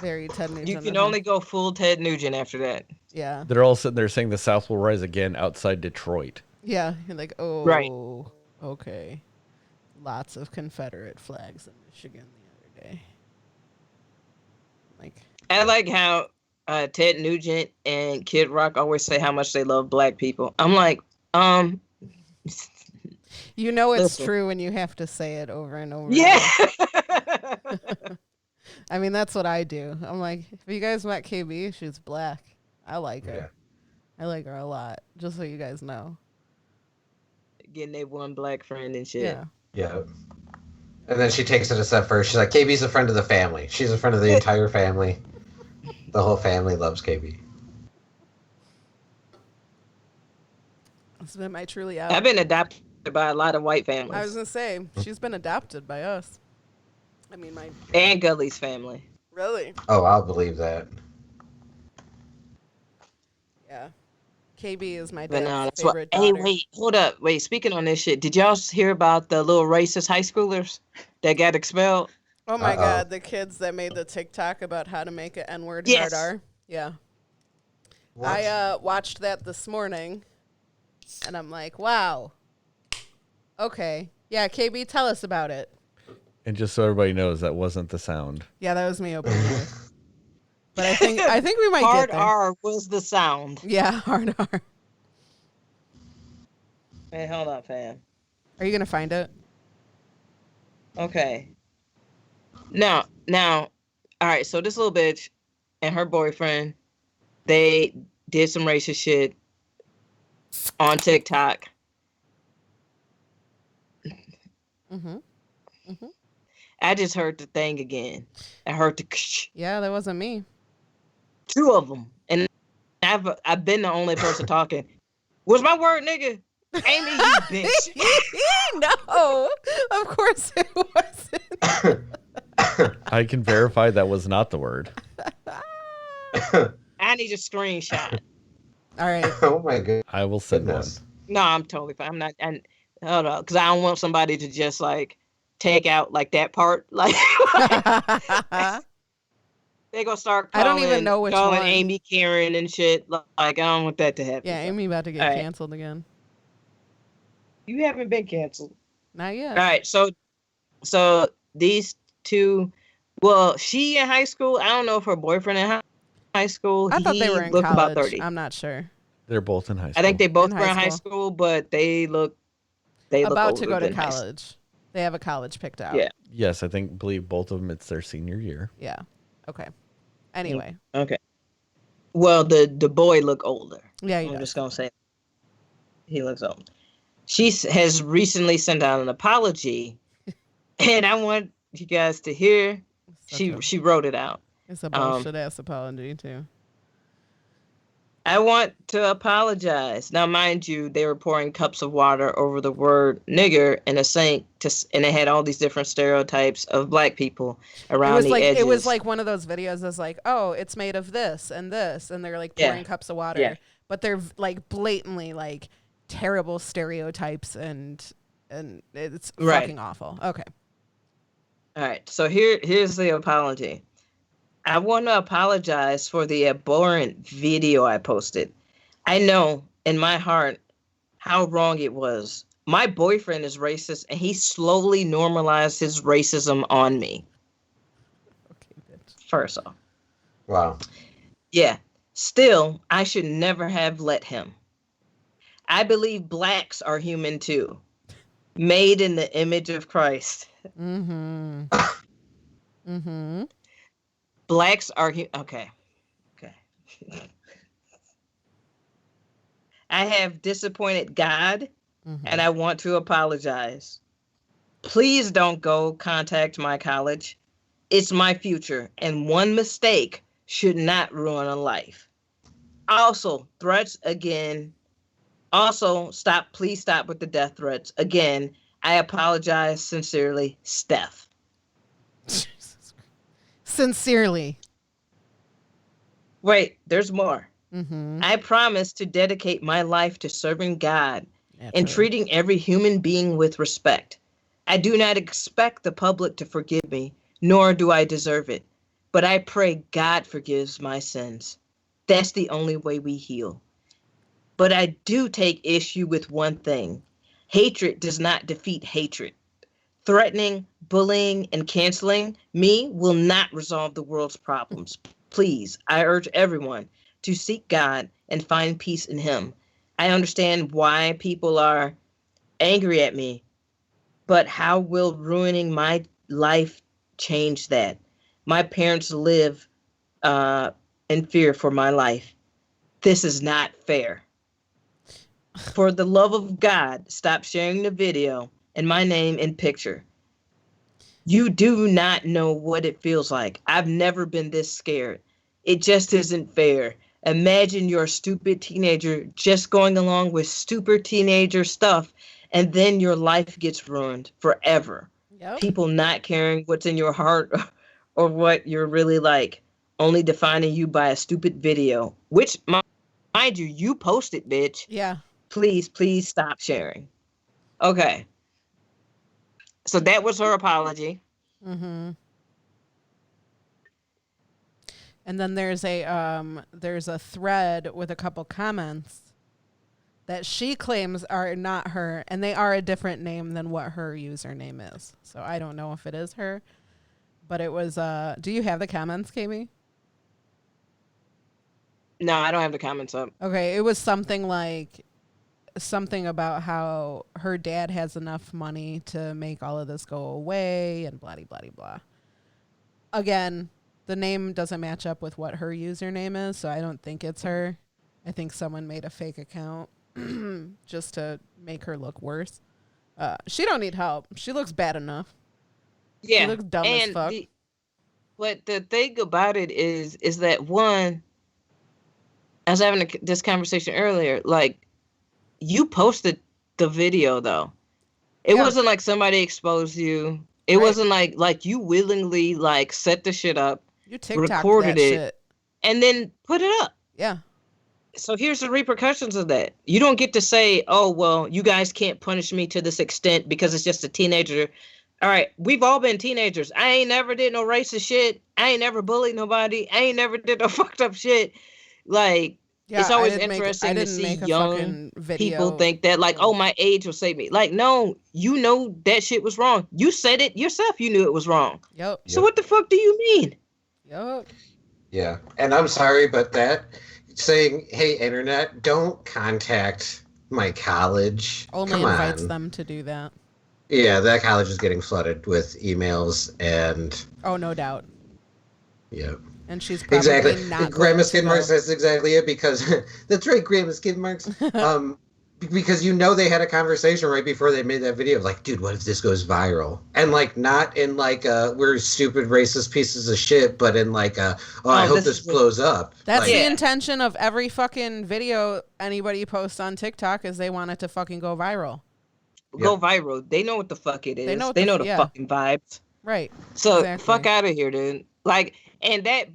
Very Ted Nugent. You of can him. only go full Ted Nugent after that. Yeah. They're all sitting there saying the South will rise again outside Detroit. Yeah. You're like, oh, Right. Okay. Lots of Confederate flags in Michigan the other day. Like, I like how Ted Nugent and Kid Rock always say how much they love black people. I'm like, You know it's listen. true when you have to say it over and over. Yeah. Again. I mean, that's what I do. I'm like, if you guys met KB, she's black. I like her. I like her a lot, just so you guys know. Getting that one black friend and shit. Yeah. Yeah. And then she takes it a step further. She's like, KB's a friend of the family. She's a friend of the entire family. The whole family loves KB. It's been my truly out. I've been adopted by a lot of white families. I was going to say, she's been adopted by us. I mean, and Gully's family. Really? Oh, I'll believe that. Yeah. KB is my But dad's no, that's favorite what. Hey, daughter. wait, hold up. Wait, speaking on this shit, did y'all hear about the little racist high schoolers that got expelled? Oh my God, the kids that made the TikTok about how to make an N-word Yes. hard R. Yeah. What? I watched that this morning, and I'm like, wow. Okay. Yeah, KB, tell us about it. And just so everybody knows, that wasn't the sound. Yeah, that was me opening it. But I think we might Hard get there. R was the sound. Yeah, hard R. Hey, hold up, fam. Are you gonna find it? Okay. Now, all right. So this little bitch and her boyfriend, they did some racist shit on TikTok. Mm-hmm. I just heard the thing again. I heard the Yeah, that wasn't me. two of them, and I've been the only person talking. Was my word, nigga? Aimee, you bitch. No, of course it wasn't. I can verify that was not the word. I need a screenshot. All right. Oh my goodness. I will send one. No, I'm totally fine. I'm not. And hold on, because I don't want somebody to just like take out like that part. Like they gonna start. I Calling, don't even know which calling one. Aimee Karen and shit. Like I don't want that to happen. Yeah, Aimee about to get All right. canceled again. You haven't been canceled. Not yet. All right, so these two. Well, she in high school. I don't know if her boyfriend in high school. I thought they were in looked college. about 30. I'm not sure. They're both in high school. I think they both In were high in high school. school, but they look. They look About to older go to than high school. college. They have a college picked out. Yeah. Yes, I believe both of them. It's their senior year. Yeah. Okay. Anyway. Okay. Well, the boy look older. Yeah, he I'm does. just gonna say he looks old. She has recently sent out an apology, and I want you guys to hear. She wrote it out. It's a bullshit ass apology too. I want to apologize. Now, mind you, they were pouring cups of water over the word nigger in a sink, and it had all these different stereotypes of black people around the edges. It was like one of those videos that's like, oh, it's made of this, and they're like pouring cups of water, Yeah. but they're like blatantly like terrible stereotypes, and it's Right. fucking awful. Okay. All right, so here's the apology. I want to apologize for the abhorrent video I posted. I know in my heart how wrong it was. My boyfriend is racist, and he slowly normalized his racism on me. Okay, bitch. First off. Wow. Yeah. Still, I should never have let him. I believe blacks are human too. Made in the image of Christ. Mm-hmm. Mm-hmm. Blacks are okay. I have disappointed God, Mm-hmm. and I want to apologize. Please don't go contact my college. It's my future, and one mistake should not ruin a life. Also, threats again. Also, please stop with the death threats. Again, I apologize sincerely, Steph. Sincerely. Wait, there's more. Mm-hmm. I promise to dedicate my life to serving God and Naturally. treating every human being with respect. I do not expect the public to forgive me, nor do I deserve it. But I pray God forgives my sins. That's the only way we heal. But I do take issue with one thing. Hatred does not defeat hatred. Threatening, bullying, and canceling me will not resolve the world's problems. Please, I urge everyone to seek God and find peace in Him. I understand why people are angry at me, but how will ruining my life change that? My parents live in fear for my life. This is not fair. For the love of God, stop sharing the video and my name and picture. You do not know what it feels like. I've never been this scared. It just isn't fair. Imagine you're a stupid teenager just going along with stupid teenager stuff, and then your life gets ruined forever. Yep. People not caring what's in your heart or what you're really like, only defining you by a stupid video, which, mind you, you posted, bitch. Yeah. Please stop sharing. Okay. So that was her apology. Mm-hmm. And then there's a thread with a couple comments that she claims are not her, and they are a different name than what her username is. So I don't know if it is her, but it was. Do you have the comments, Kami? No, I don't have the comments up. Okay, it was something about how her dad has enough money to make all of this go away and blah, blah, blah, blah. Again, the name doesn't match up with what her username is, so I don't think it's her. I think someone made a fake account just to make her look worse. She don't need help. She looks bad enough. Yeah. She looks dumb as fuck. But the thing about it is that one, I was having this conversation earlier, like, you posted the video though. It wasn't like somebody exposed you. It wasn't like you willingly like set the shit up, you TikToked recorded that it, shit, and then put it up. Yeah. So here's the repercussions of that. You don't get to say, "Oh well, you guys can't punish me to this extent because it's just a teenager." All right, we've all been teenagers. I ain't never did no racist shit. I ain't never bullied nobody. I ain't never did no fucked up shit. Like. Yeah, it's always interesting to see young people think that, like, oh, my age will save me. Like, no, you know that shit was wrong. You said it yourself. You knew it was wrong. Yep. So what the fuck do you mean? Yep. Yeah. And I'm sorry, but that saying, hey, internet, don't contact my college. Only invites them to do that. Yeah, that college is getting flooded with emails and... Oh, no doubt. Yeah. And she's probably not Grandma Skid Marks, that's exactly it, because that's right, Grandma Skid Marks. Because you know they had a conversation right before they made that video, like, dude, what if this goes viral? And like not in like we're stupid racist pieces of shit, but in like I hope this blows up. That's like, the intention of every fucking video anybody posts on TikTok is they want it to fucking go viral. Go viral. They know what the fuck it is. They know the fucking vibes. Right. So exactly. Fuck out of here, dude. Like, and that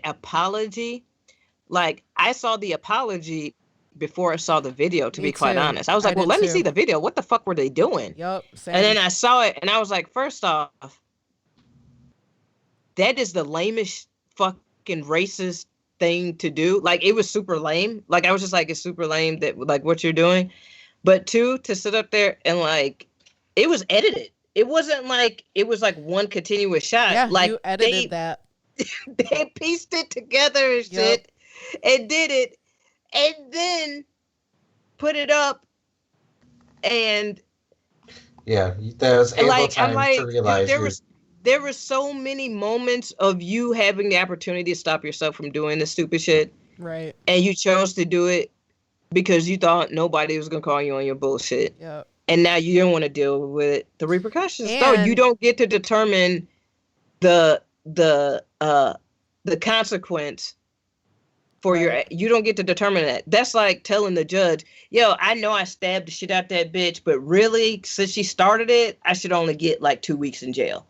apology, like, I saw the apology before I saw the video, to be quite honest. I was like, well, let me see the video. What the fuck were they doing? Yep. Same. And then I saw it and I was like, first off, that is the lamest fucking racist thing to do. Like, it was super lame. Like, I was just like, it's super lame that, like, what you're doing. But two, to sit up there and, like, it was edited. It wasn't like it was like one continuous shot. Yeah, like you edited that. They pieced it together and shit, and did it, and then put it up. And yeah, there was ample time to realize there were so many moments of you having the opportunity to stop yourself from doing this stupid shit, right? And you chose to do it because you thought nobody was gonna call you on your bullshit. Yep. And now you don't want to deal with the repercussions. No, you don't get to determine the consequence for you don't get to determine that. That's like telling the judge, yo, I know I stabbed the shit out that bitch, but really, since she started it, I should only get like 2 weeks in jail.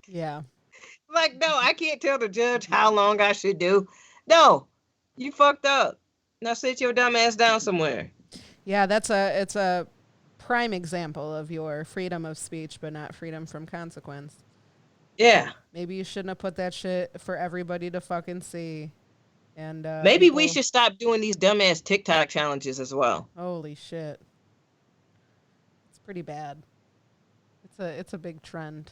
Yeah. Like, no, I can't tell the judge how long I should do. No, you fucked up. Now sit your dumb ass down somewhere. Yeah, it's a prime example of your freedom of speech, but not freedom from consequence. Yeah. Maybe you shouldn't have put that shit for everybody to fucking see. And maybe we should stop doing these dumbass TikTok challenges as well. Holy shit. It's pretty bad. It's a big trend.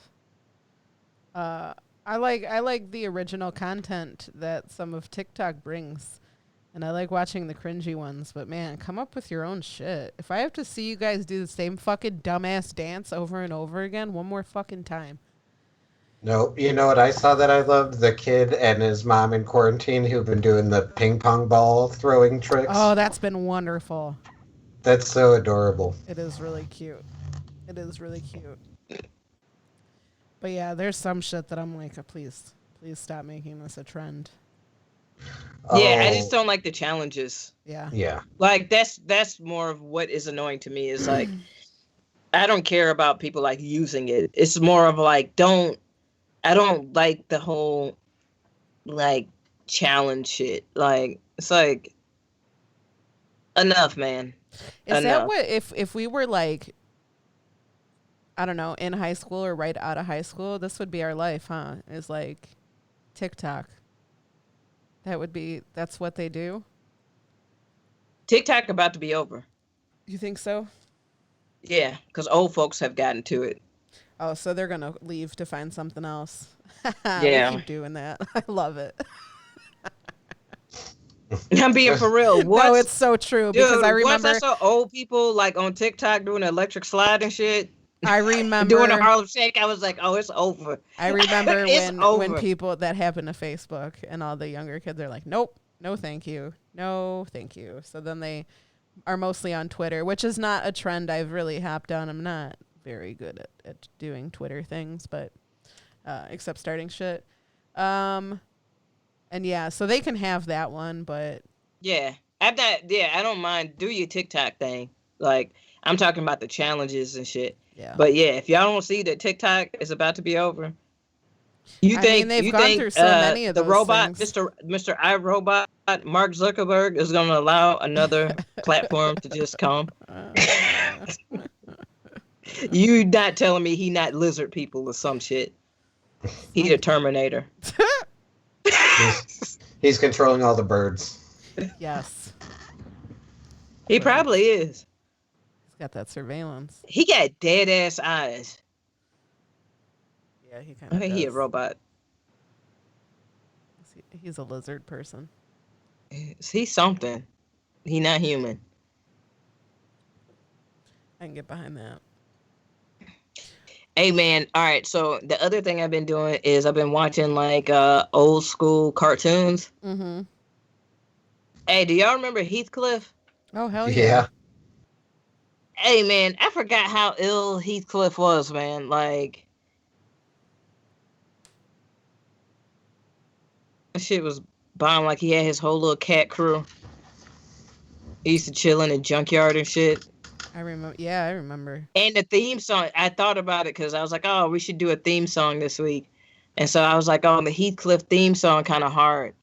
I like the original content that some of TikTok brings. And I like watching the cringy ones, but man, come up with your own shit. If I have to see you guys do the same fucking dumbass dance over and over again one more fucking time. No, you know what I saw that I loved? The kid and his mom in quarantine who've been doing the ping pong ball throwing tricks. Oh, that's been wonderful. That's so adorable. It is really cute. It is really cute. But yeah, there's some shit that I'm like, please stop making this a trend. Yeah, I Oh, just don't like the challenges. Yeah. Yeah. Like that's more of what is annoying to me is like I don't care about people like using it. It's more of like I don't like the whole like challenge shit. Like it's like enough, man. Is that Enough. what if we were like, I don't know, in high school or right out of high school, this would be our life, huh? Is like TikTok. That's what they do? TikTok about to be over. You think so? Yeah, because old folks have gotten to it. Oh, so they're going to leave to find something else. Yeah. We keep doing that. I love it. I'm being for real. No, it's so true because Dude, I once remember I saw old people like on TikTok doing the electric slide and shit, I doing remember a Harlem Shake, I was like, oh, it's over. I remember It's when over. people that happened to Facebook and all the younger kids are like, nope, no thank you. No thank you. So then they are mostly on Twitter, which is not a trend I've really hopped on. I'm not very good at doing Twitter things, but except starting shit. And yeah, so they can have that one, but Yeah. I don't mind. Do your TikTok thing. Like, I'm talking about the challenges and shit. yeah. But yeah, if y'all don't see that TikTok is about to be over, I mean, they've gone through so many of the those robot, things. Mr. iRobot, Mark Zuckerberg is going to allow another platform to just come? You not telling me he not lizard people or some shit? He the Terminator. He's controlling all the birds. Yes. He probably is. He's got that surveillance. He got dead ass eyes. Yeah, he kind I of think he a robot. He's a lizard person. He's something. He not human. I can get behind that. Hey man, all right. So the other thing I've been doing is I've been watching like old school cartoons. Mm-hmm. Hey, do y'all remember Heathcliff? Oh, hell Yeah. yeah. Hey man, I forgot how ill Heathcliff was, man. Like that shit was bomb. Like he had his whole little cat crew. He used to chill in the junkyard and shit. I remember. Yeah, I remember. And the theme song, I thought about it because I was like, oh, we should do a theme song this week. And so I was like, oh, the Heathcliff theme song kind of hard.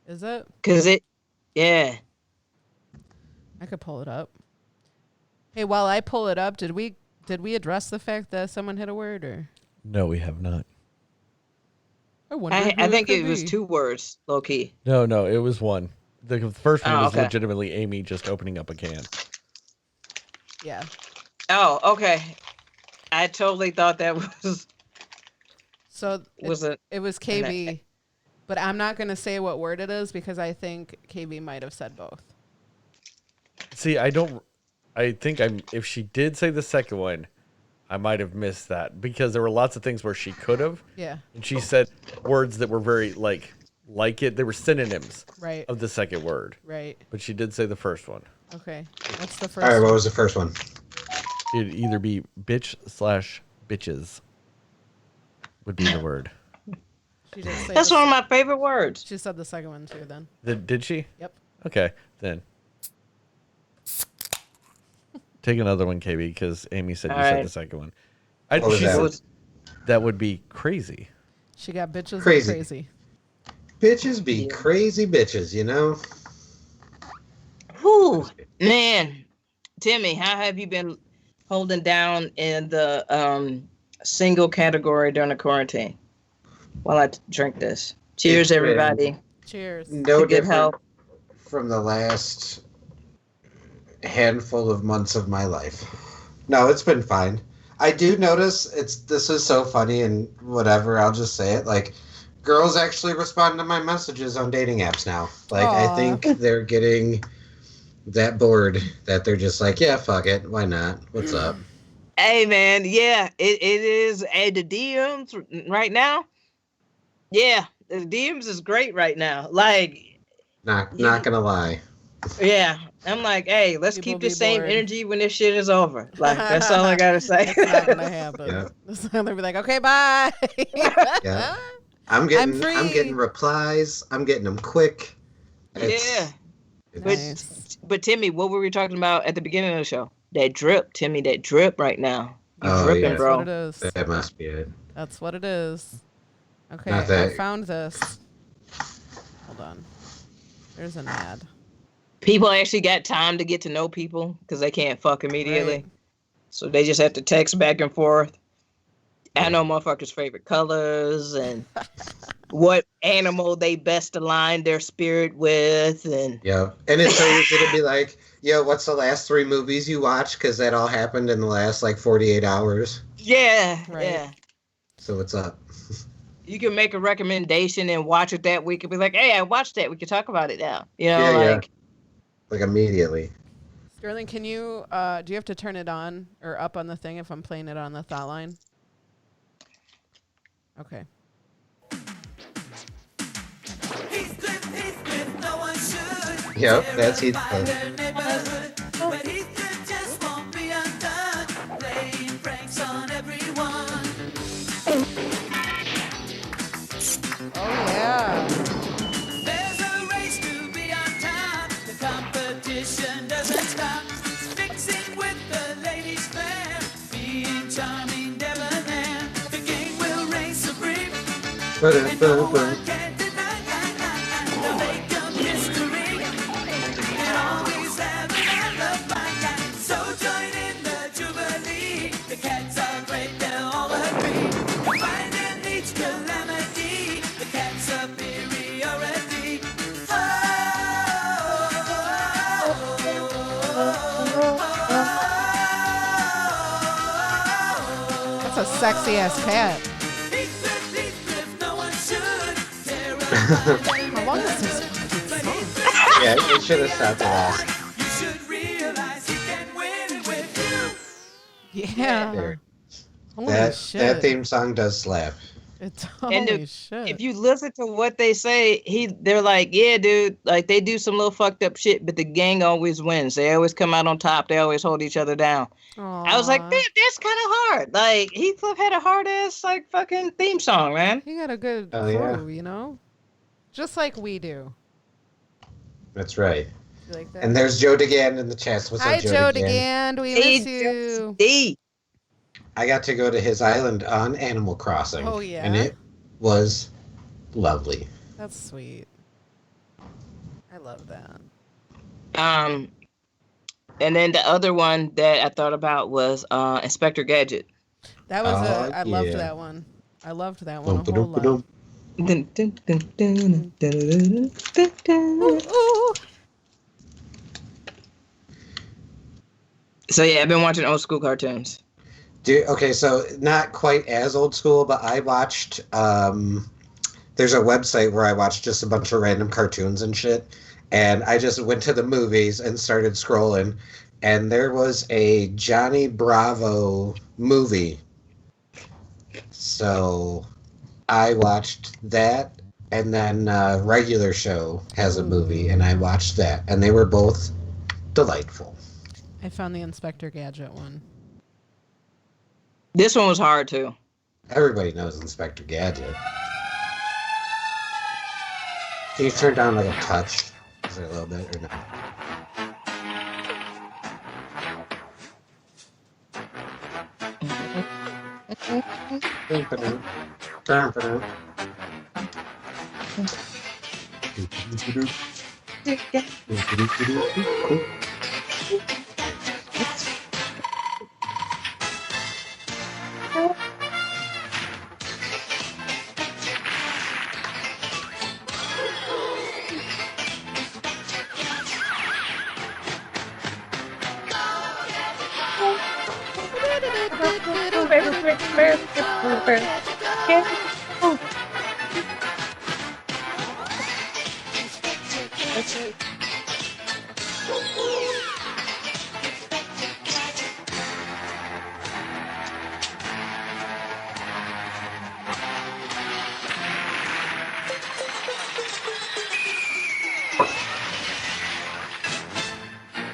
Is it? Yeah. I could pull it up. Hey, while I pull it up, did we address the fact that someone hit a word or? No, we have not. I wonder. I think it was 2 words, low key. No, it was one. The first one Oh, was okay. legitimately Aimee just opening up a can. Yeah. Oh, okay. I totally thought that was So it was it was KB, but I'm not gonna say what word it is because I think KB might have said both. See, if she did say the second one, I might have missed that because there were lots of things where she could have. Yeah. And she said words that were very like it. They were synonyms Right. of the second word. Right. But she did say the first one. Okay. What's the first? All right, what one? was the first one? It'd either be bitch/bitches would be the word. She did say That's the- one of my favorite words. She said the second one too. Then. Did she? Yep. Okay, then. Take another one, KB, because Aimee said you All said right. the second one. What was she that? said that would be crazy. She got bitches Crazy. and crazy. Bitches be Yeah. crazy bitches, you know? Whew, man. Timmy, how have you been holding down in the single category during the quarantine? While I drink this. Cheers, It's been- everybody. Cheers. No To good different health. from the last handful of months of my life. No, it's been fine. I do notice this is so funny and whatever. I'll just say it. Like, girls actually respond to my messages on dating apps now. Like, I Aw. think they're getting that bored that they're just like, yeah, fuck it, why not? What's up? Hey man, yeah, it is. Hey, the DMs right now. Yeah, the DMs is great right now. Like, Not you, not gonna lie. yeah, I'm like, hey, let's People keep be the same bored. energy when this shit is over. Like, that's all I gotta say. It's not gonna happen. Yeah. They'll be like, okay, bye. Yeah. I'm getting free. replies. I'm getting them quick. Yeah. It's- Nice. But Timmy, what were we talking about at the beginning of the show? That drip, Timmy, that drip right now. You Oh, dripping, yeah. That's bro. what it is. that must be it. That's what it is. Okay, Not I that- found this. Hold on. There's an ad. People actually got time to get to know people because they can't fuck immediately. Right. So they just have to text back and forth. I know motherfuckers' favorite colors and what animal they best align their spirit with. And Yeah. And it's so easy to be like, yo, what's the last 3 movies you watched? Because that all happened in the last like 48 hours. yeah, Right. yeah. So what's up? You can make a recommendation and watch it that week and be like, hey, I watched that. We can talk about it now. You know, Yeah, yeah. like, Like immediately. Sterling, can you, do you have to turn it on or up on the thing if I'm playing it on the thought line? Okay. Yep, that's Heathcliff. Oh, yeah. There's a race to be on top. The competition doesn't stop. Mixing with the ladies fair. Being charming, debonair. The game will reign supreme. And no one can deny. They'll make a mystery. And always have an alibi. So join in the jubilee. The cats are great, they'll all agree. Combine in each calamity. The cat's superiority. That's a sexy ass cat. No one should. How long is this fucking song? Yeah, it should have stopped the last. You should realize he can win with you. Yeah. There. Holy That shit. that theme song does slap. It's And holy shit. if you listen to what they say, they're like, yeah, dude, like they do some little fucked up shit, but the gang always wins. They always come out on top. They always hold each other down. I was like, Aw. that's kind of hard. Like Heathcliff had a hard ass like fucking theme song, man. He got a good Oh, yeah. crew, you know? Just like we do. That's right. You like that? And there's Joe DeGan in the chat. What's Hi, up, Joe DeGan? DeGan. We Hey, miss you. D. I got to go to his island on Animal Crossing. Oh, yeah? And it was lovely. That's sweet. I love that. And then the other one that I thought about was Inspector Gadget. That was Oh, I loved yeah. that one. I loved that one a whole lot. Dum-ba-dum-ba-dum. Ooh. So yeah, I've been watching old school cartoons. Dude, okay, so not quite as old school, but I watched. There's a website where I watched just a bunch of random cartoons and shit, and I just went to the movies and started scrolling, and there was a Johnny Bravo movie. So I watched that, and then Regular Show has a movie, and I watched that, and they were both delightful. I found the Inspector Gadget one. This one was hard too. Everybody knows Inspector Gadget. Can you turn down like a touch? Is it a little bit or not?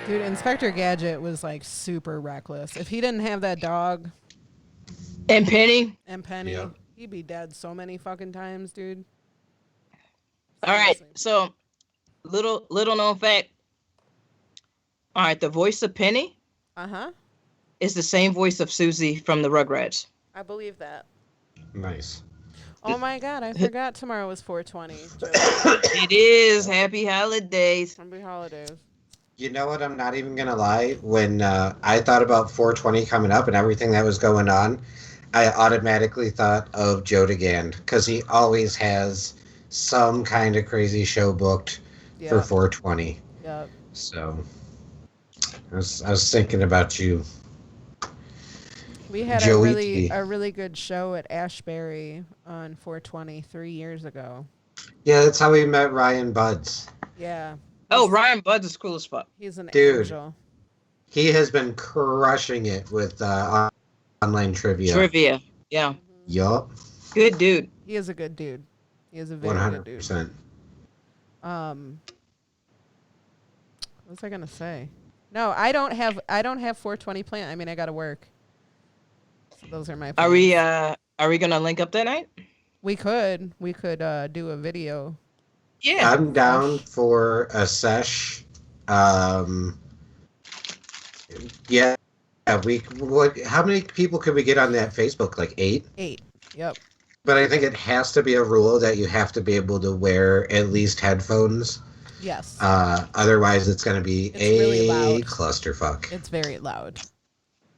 Dude, Inspector Gadget was like super reckless. If he didn't have that dog And Penny. and Penny, Yeah. he'd be dead so many fucking times, dude. All right. Seriously. So, little known fact. All right, the voice of Penny Uh-huh. is the same voice of Susie from the Rugrats. I believe that. Nice. Oh my god, I forgot tomorrow was 420. It is. Happy holidays. Happy holidays. You know what? I'm not even gonna lie. When I thought about 420 coming up and everything that was going on, I automatically thought of Joe DeGan because he always has some kind of crazy show booked for Yep. 420. Yep. So I was thinking about you. We had Joey T. a really good show at Ashbury on 420 3 years ago. Yeah, that's how we met Ryan Buds. Yeah. Oh, Ryan Buds is cool as fuck. He's an Dude. angel. He has been crushing it with online trivia. Trivia. Yeah. Yup. Good dude. He is a good dude. He is a very good dude. 100%. What was I gonna say? No, I don't have 420 planned. I mean, I gotta work. So those are my plans. Are we gonna link up that night? We could do a video. Yeah. I'm down for a sesh. Yeah. How many people could we get on that Facebook? Like 8? 8. Yep. But I think it has to be a rule that you have to be able to wear at least headphones. Yes. Otherwise, it's going to be Really loud. clusterfuck. It's very loud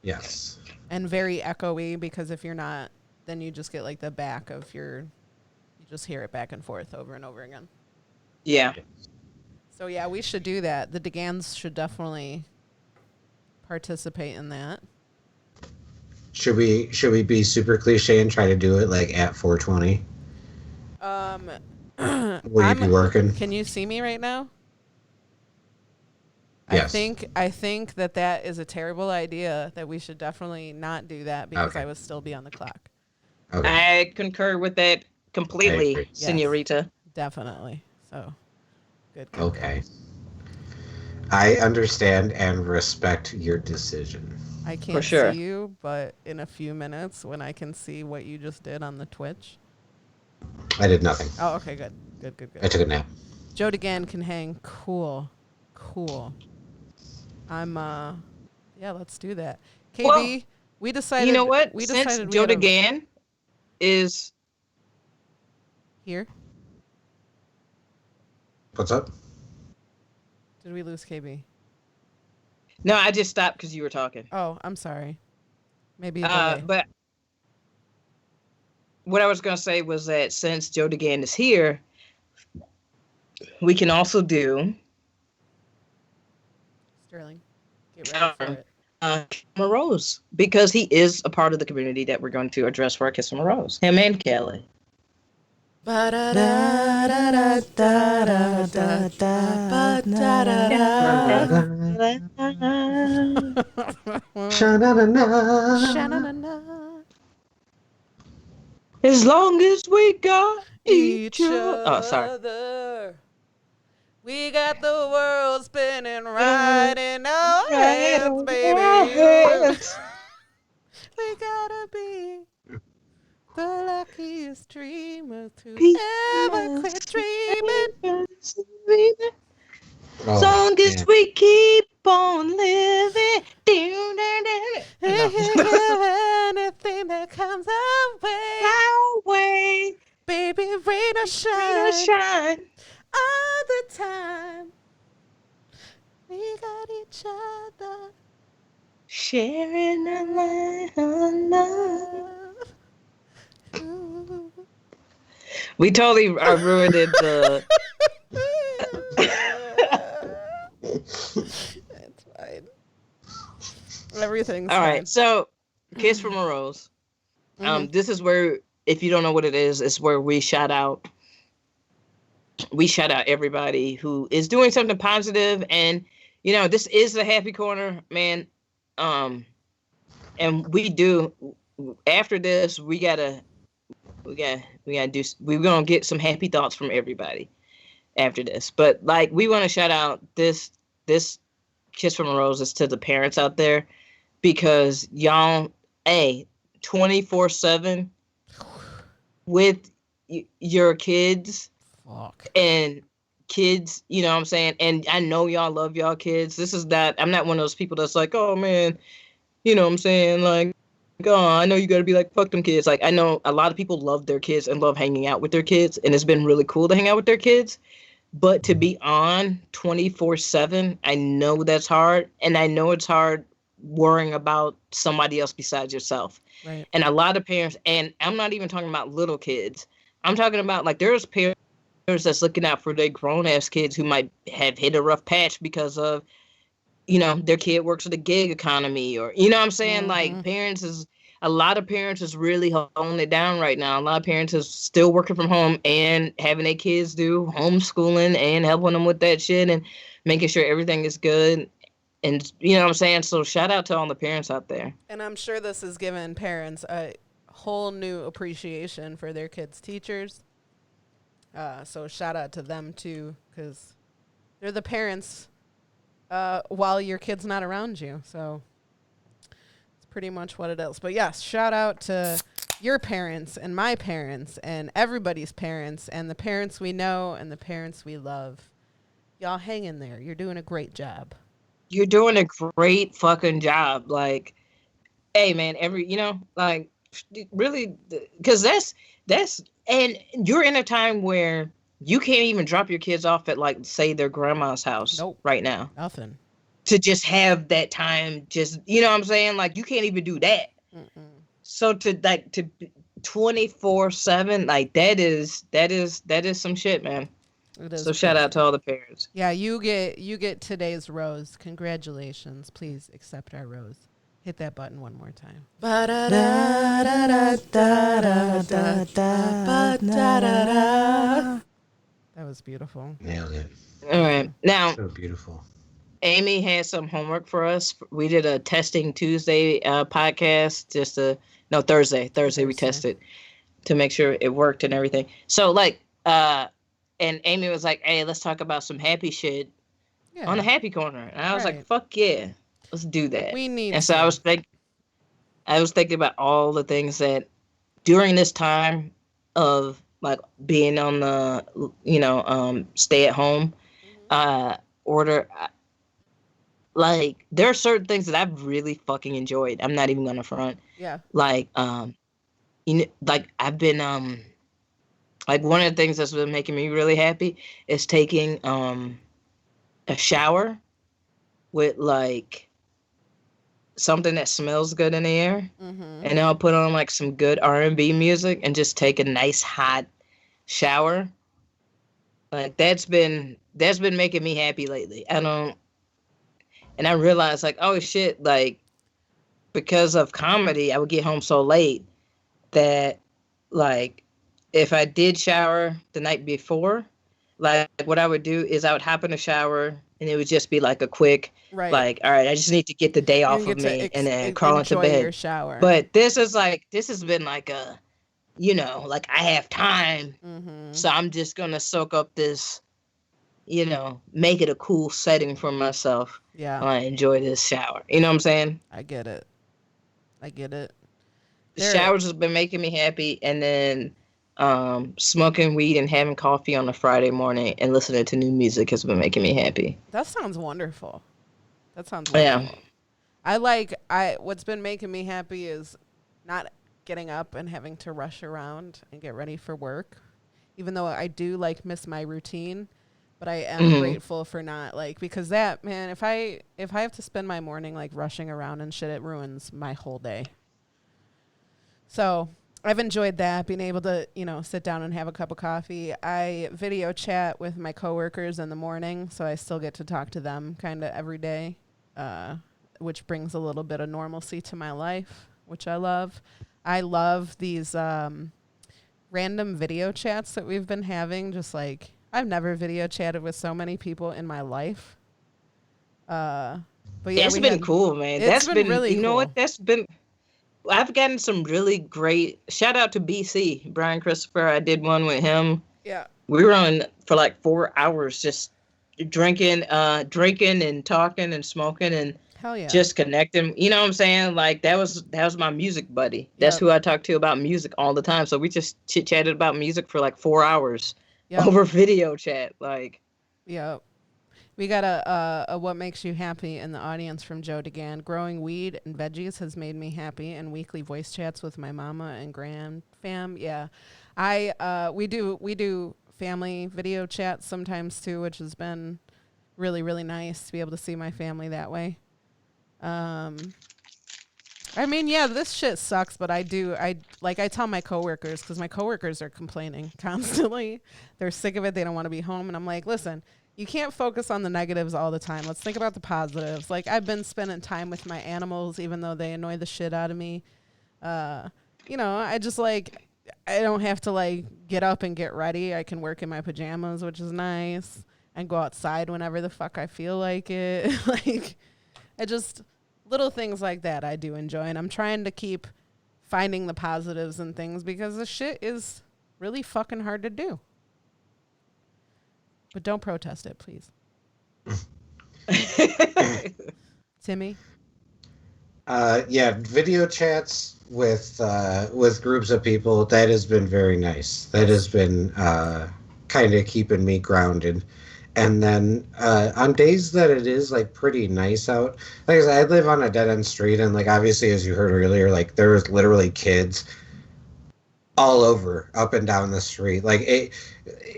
Yes. and very echoey because if you're not, then you just get like the back of you just hear it back and forth over and over again. Yeah. So yeah, we should do that. The DeGans should definitely participate in that. Should we be super cliche and try to do it like at 420? Will you be working? Can you see me right now? Yes. I think that is a terrible idea. That we should definitely not do that because Okay. I would still be on the clock. Okay. I concur with that completely, agree. senorita. Definitely. So good. Okay. I understand and respect your decision. I can't sure. see you, but in a few minutes when I can see what you just did on the Twitch. I did nothing. Oh, okay, good. I took a nap. Joe DeGan can hang. Cool. I'm yeah, let's do that. KB, Well, we decided You know what? We Since decided Joe we had DeGan is here. What's up? Did we lose KB? no, I just stopped because you were talking. Oh, I'm sorry. Maybe a delay. But what I was gonna say was that since Joe DeGan is here, we can also do Sterling, get ready for it. Kiss from a Rose because he is a part of the community that we're going to address for our Kiss from a Rose. Him and Kelly. Sha-na-na-na. As long as we got Each other. Oh, sorry. other. We got the world spinning right in our hands, baby. We gotta be the luckiest dreamers to ever quit dreaming. Oh, As long as man. we keep on living. Anything that comes our way, baby, rain or shine, all the time. We got each other. Sharing a life of love. Ooh. We totally ruined it. It's fine. Everything's All fine. right, so Kiss from a Rose. This is where, if you don't know what it is, it's where we shout out everybody who is doing something positive. And this is the happy corner, man. And after this, we're gonna get some happy thoughts from everybody after this. But like, we want to shout out this Kiss from a Rose is to the parents out there, because y'all 24/7 with your kids. Fuck. And kids, you know what I'm saying? And I know y'all love y'all kids. I'm not one of those people that's like, oh man, you know what I'm saying? Like, oh, I know you gotta be like, fuck them kids. Like, I know a lot of people love their kids and love hanging out with their kids, and it's been really cool to hang out with their kids. But to be on 24/7, I know that's hard. And I know it's hard worrying about somebody else besides yourself. Right. And a lot of parents, and I'm not even talking about little kids. I'm talking about, like, there's parents that's looking out for their grown-ass kids who might have hit a rough patch because of, their kid works at a gig economy, or, you know what I'm saying? Like, a lot of parents is really holding it down right now. A lot of parents is still working from home and having their kids do homeschooling and helping them with that shit and making sure everything is good. And, you know what I'm saying? So shout out to all the parents out there. And I'm sure this has given parents a whole new appreciation for their kids' teachers. So shout out to them too, because they're the parents while your kid's not around you. So it's pretty much what it is. But yes, shout out to your parents and my parents and everybody's parents and the parents we know and the parents we love. Y'all hang in there. You're doing a great job. You're doing a great fucking job. Like, hey man, like, really, because that's and you're in a time where you can't even drop your kids off at, like, say, their grandma's house. Nope. Right now. Nothing. To just have that time, just, you know what I'm saying? Like, you can't even do that. Mm-mm. So to 24/7, like, that is some shit, man. It is. So shout out to all the parents. Yeah, you get today's rose. Congratulations. Please accept our rose. Hit that button one more time. That was beautiful. Nailed it. All right. Now, So beautiful. Aimee has some homework for us. We did a Testing Tuesday podcast. Thursday. We tested to make sure it worked and everything. So, like, and Aimee was like, hey, let's talk about some happy shit on the happy corner. And I was like, fuck yeah, let's do that. We need And so I was thinking about all the things that during this time of, like, being on the, stay at home order. Like, there are certain things that I've really fucking enjoyed. I'm not even gonna front. Yeah. Like, like, I've been, like, one of the things that's been making me really happy is taking a shower with, like, something that smells good in the air. Mm-hmm. And then I'll put on, like, some good R&B music and just take a nice hot shower. Like, that's been making me happy lately. And I realized, like, oh shit, like, because of comedy, I would get home so late that, like, if I did shower the night before, like, what I would do is I would hop in the shower and it would just be like a quick, like, all right, I just need to get the day off of me and then crawl into bed. Your shower. But this has been like a, like, I have time, so I'm just gonna soak up this, make it a cool setting for myself. Yeah. I enjoy this shower. You know what I'm saying? I get it. The showers has been making me happy, and then smoking weed and having coffee on a Friday morning and listening to new music has been making me happy. That sounds wonderful. Yeah. What's been making me happy is not getting up and having to rush around and get ready for work, even though I do, like, miss my routine. But I am grateful for not, like, because that, man, if I have to spend my morning, like, rushing around and shit, it ruins my whole day. So I've enjoyed that, being able to, sit down and have a cup of coffee. I video chat with my coworkers in the morning, so I still get to talk to them kind of every day, which brings a little bit of normalcy to my life, which I love. I love these random video chats that we've been having. Just like, I've never video chatted with so many people in my life. But yeah, It's been cool, man. It's That's been been really you know cool. what? That's been I've gotten some really great shout out to BC, Brian Christopher. I did one with him. Yeah. We were on for like 4 hours just drinking and talking and smoking and Hell yeah. just connecting. You know what I'm saying? Like that was my music buddy. That's Yep. who I talk to about music all the time. So we just chit chatted about music for like 4 hours Yep. over video chat. Like, Yep. We got a what makes you happy in the audience from Joe DeGan. Growing weed and veggies has made me happy, and weekly voice chats with my mama and grand fam. Yeah, we do family video chats sometimes too, which has been really, really nice to be able to see my family that way. I mean, yeah, this shit sucks, but I tell my coworkers, because my coworkers are complaining constantly. They're sick of it. They don't want to be home. And I'm like, listen, you can't focus on the negatives all the time. Let's think about the positives. Like, I've been spending time with my animals, even though they annoy the shit out of me. You know, I just like, I don't have to like get up and get ready. I can work in my pajamas, which is nice, and go outside whenever the fuck I feel like it. Like, I just, little things like that I do enjoy. And I'm trying to keep finding the positives and things, because the shit is really fucking hard to do. But don't protest it, please. Timmy? Yeah, video chats with groups of people, that has been very nice. That has been kind of keeping me grounded. And then on days that it is like pretty nice out, like I said, I live on a dead end street, and like obviously, as you heard earlier, like there's literally kids all over, up and down the street. Like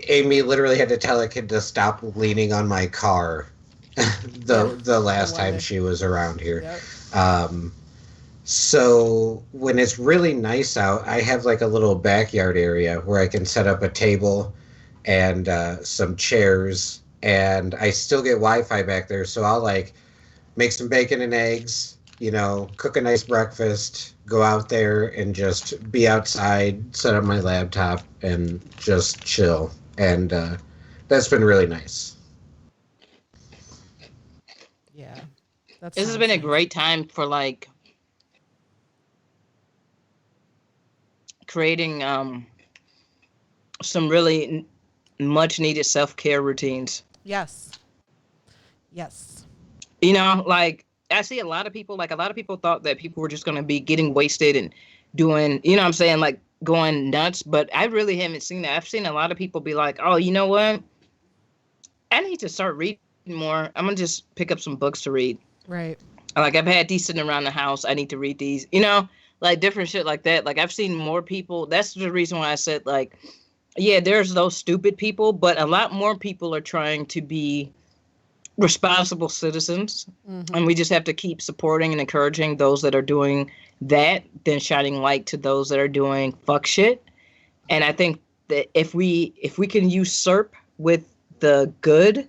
Aimee literally had to tell a kid to stop leaning on my car the last time she was around here. Yep. So when it's really nice out, I have like a little backyard area where I can set up a table and some chairs, and I still get Wi-Fi back there. So I'll like make some bacon and eggs, you know, cook a nice breakfast, go out there and just be outside, set up my laptop, and just chill. And that's been really nice. Yeah. this has been a great time for like creating some really much needed self-care routines. Yes. Yes. You know, like I see a lot of people thought that people were just going to be getting wasted and doing, you know what I'm saying, like going nuts. But I really haven't seen that. I've seen a lot of people be like, oh, you know what? I need to start reading more. I'm going to just pick up some books to read. Right. Like I've had these sitting around the house. I need to read these, you know, like different shit like that. Like I've seen more people. That's the reason why I said like, yeah, there's those stupid people, but a lot more people are trying to be responsible citizens. Mm-hmm. And we just have to keep supporting and encouraging those that are doing that, then shining light to those that are doing fuck shit. And I think that if we can usurp with the good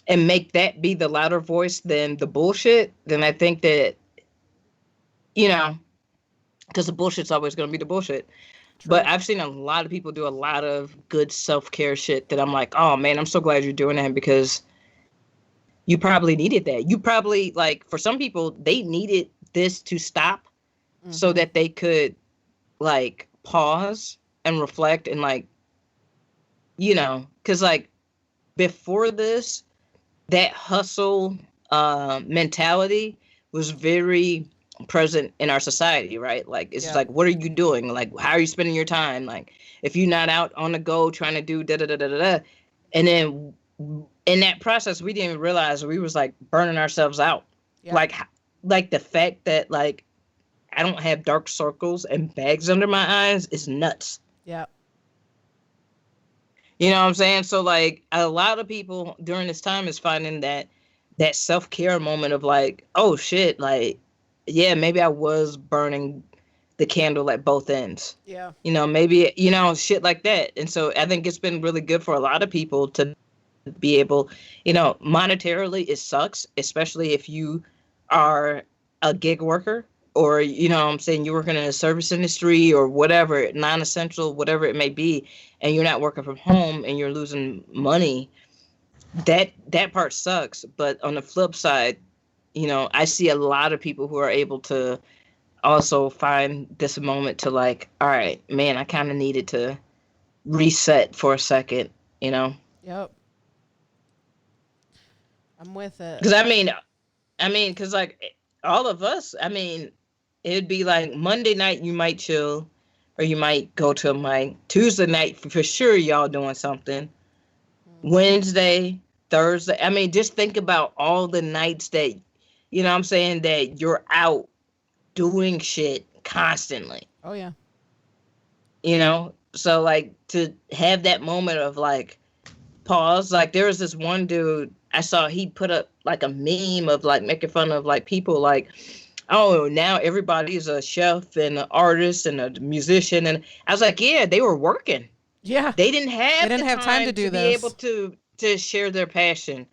and make that be the louder voice than the bullshit, then I think that, you know, because the bullshit's always going to be the bullshit. True. But I've seen a lot of people do a lot of good self-care shit that I'm like, oh man, I'm so glad you're doing that, because you probably needed that. You probably, like, for some people, they needed this to stop so that they could, like, pause and reflect and, like, you know, because, like, before this, that hustle mentality was very present in our society, right? Like, it's just like, what are you doing? Like, how are you spending your time? Like, if you're not out on the go trying to do da-da-da-da-da-da. And then in that process, we didn't even realize we was, like, burning ourselves out. Yeah. Like the fact that, like, I don't have dark circles and bags under my eyes is nuts. Yeah. You know what I'm saying? So, like, a lot of people during this time is finding that self-care moment of, like, oh, shit, like, yeah, maybe I was burning the candle at both ends. Yeah. You know, maybe, you know, shit like that. And so I think it's been really good for a lot of people to be able, you know, monetarily, it sucks, especially if you are a gig worker. or you know what I'm saying, you're working in a service industry or whatever, non-essential, whatever it may be, and you're not working from home and you're losing money, that part sucks. But on the flip side, you know, I see a lot of people who are able to also find this moment to like, all right, man, I kind of needed to reset for a second, you know? Yep. I'm with it. Because because like all of us, I mean, it'd be like Monday night you might chill, or you might go to a mic. Tuesday night for sure y'all doing something. Wednesday, Thursday. I mean, just think about all the nights that, you know what I'm saying, that you're out doing shit constantly. Oh, yeah. You know? So, like, to have that moment of, like, pause. Like, there was this one dude I saw, he put up, like, a meme of, like, making fun of, like, people, like, oh, now everybody's a chef and an artist and a musician. And I was like, yeah, they were working. Yeah. They didn't have time to do be this. able to share their passion.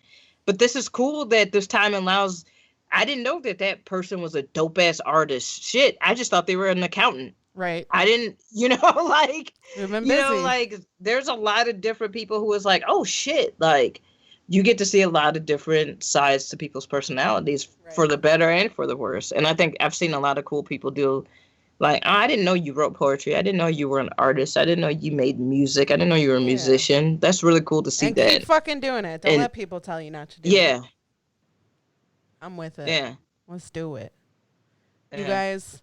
But this is cool that this time allows. I didn't know that person was a dope ass artist. Shit, I just thought they were an accountant. Right. I didn't, you know, like, We've been you know, busy. like there's a lot of different people who was like, oh shit, like you get to see a lot of different sides to people's personalities, Right. for the better and for the worse. And I think I've seen a lot of cool people do. Like, oh, I didn't know you wrote poetry. I didn't know you were an artist. I didn't know you made music. I didn't know you were a Yeah. musician. That's really cool to see And that. keep fucking doing it. Don't And- let people tell you not to do it. Yeah, I'm with it. yeah. Let's do it. You Yeah. guys,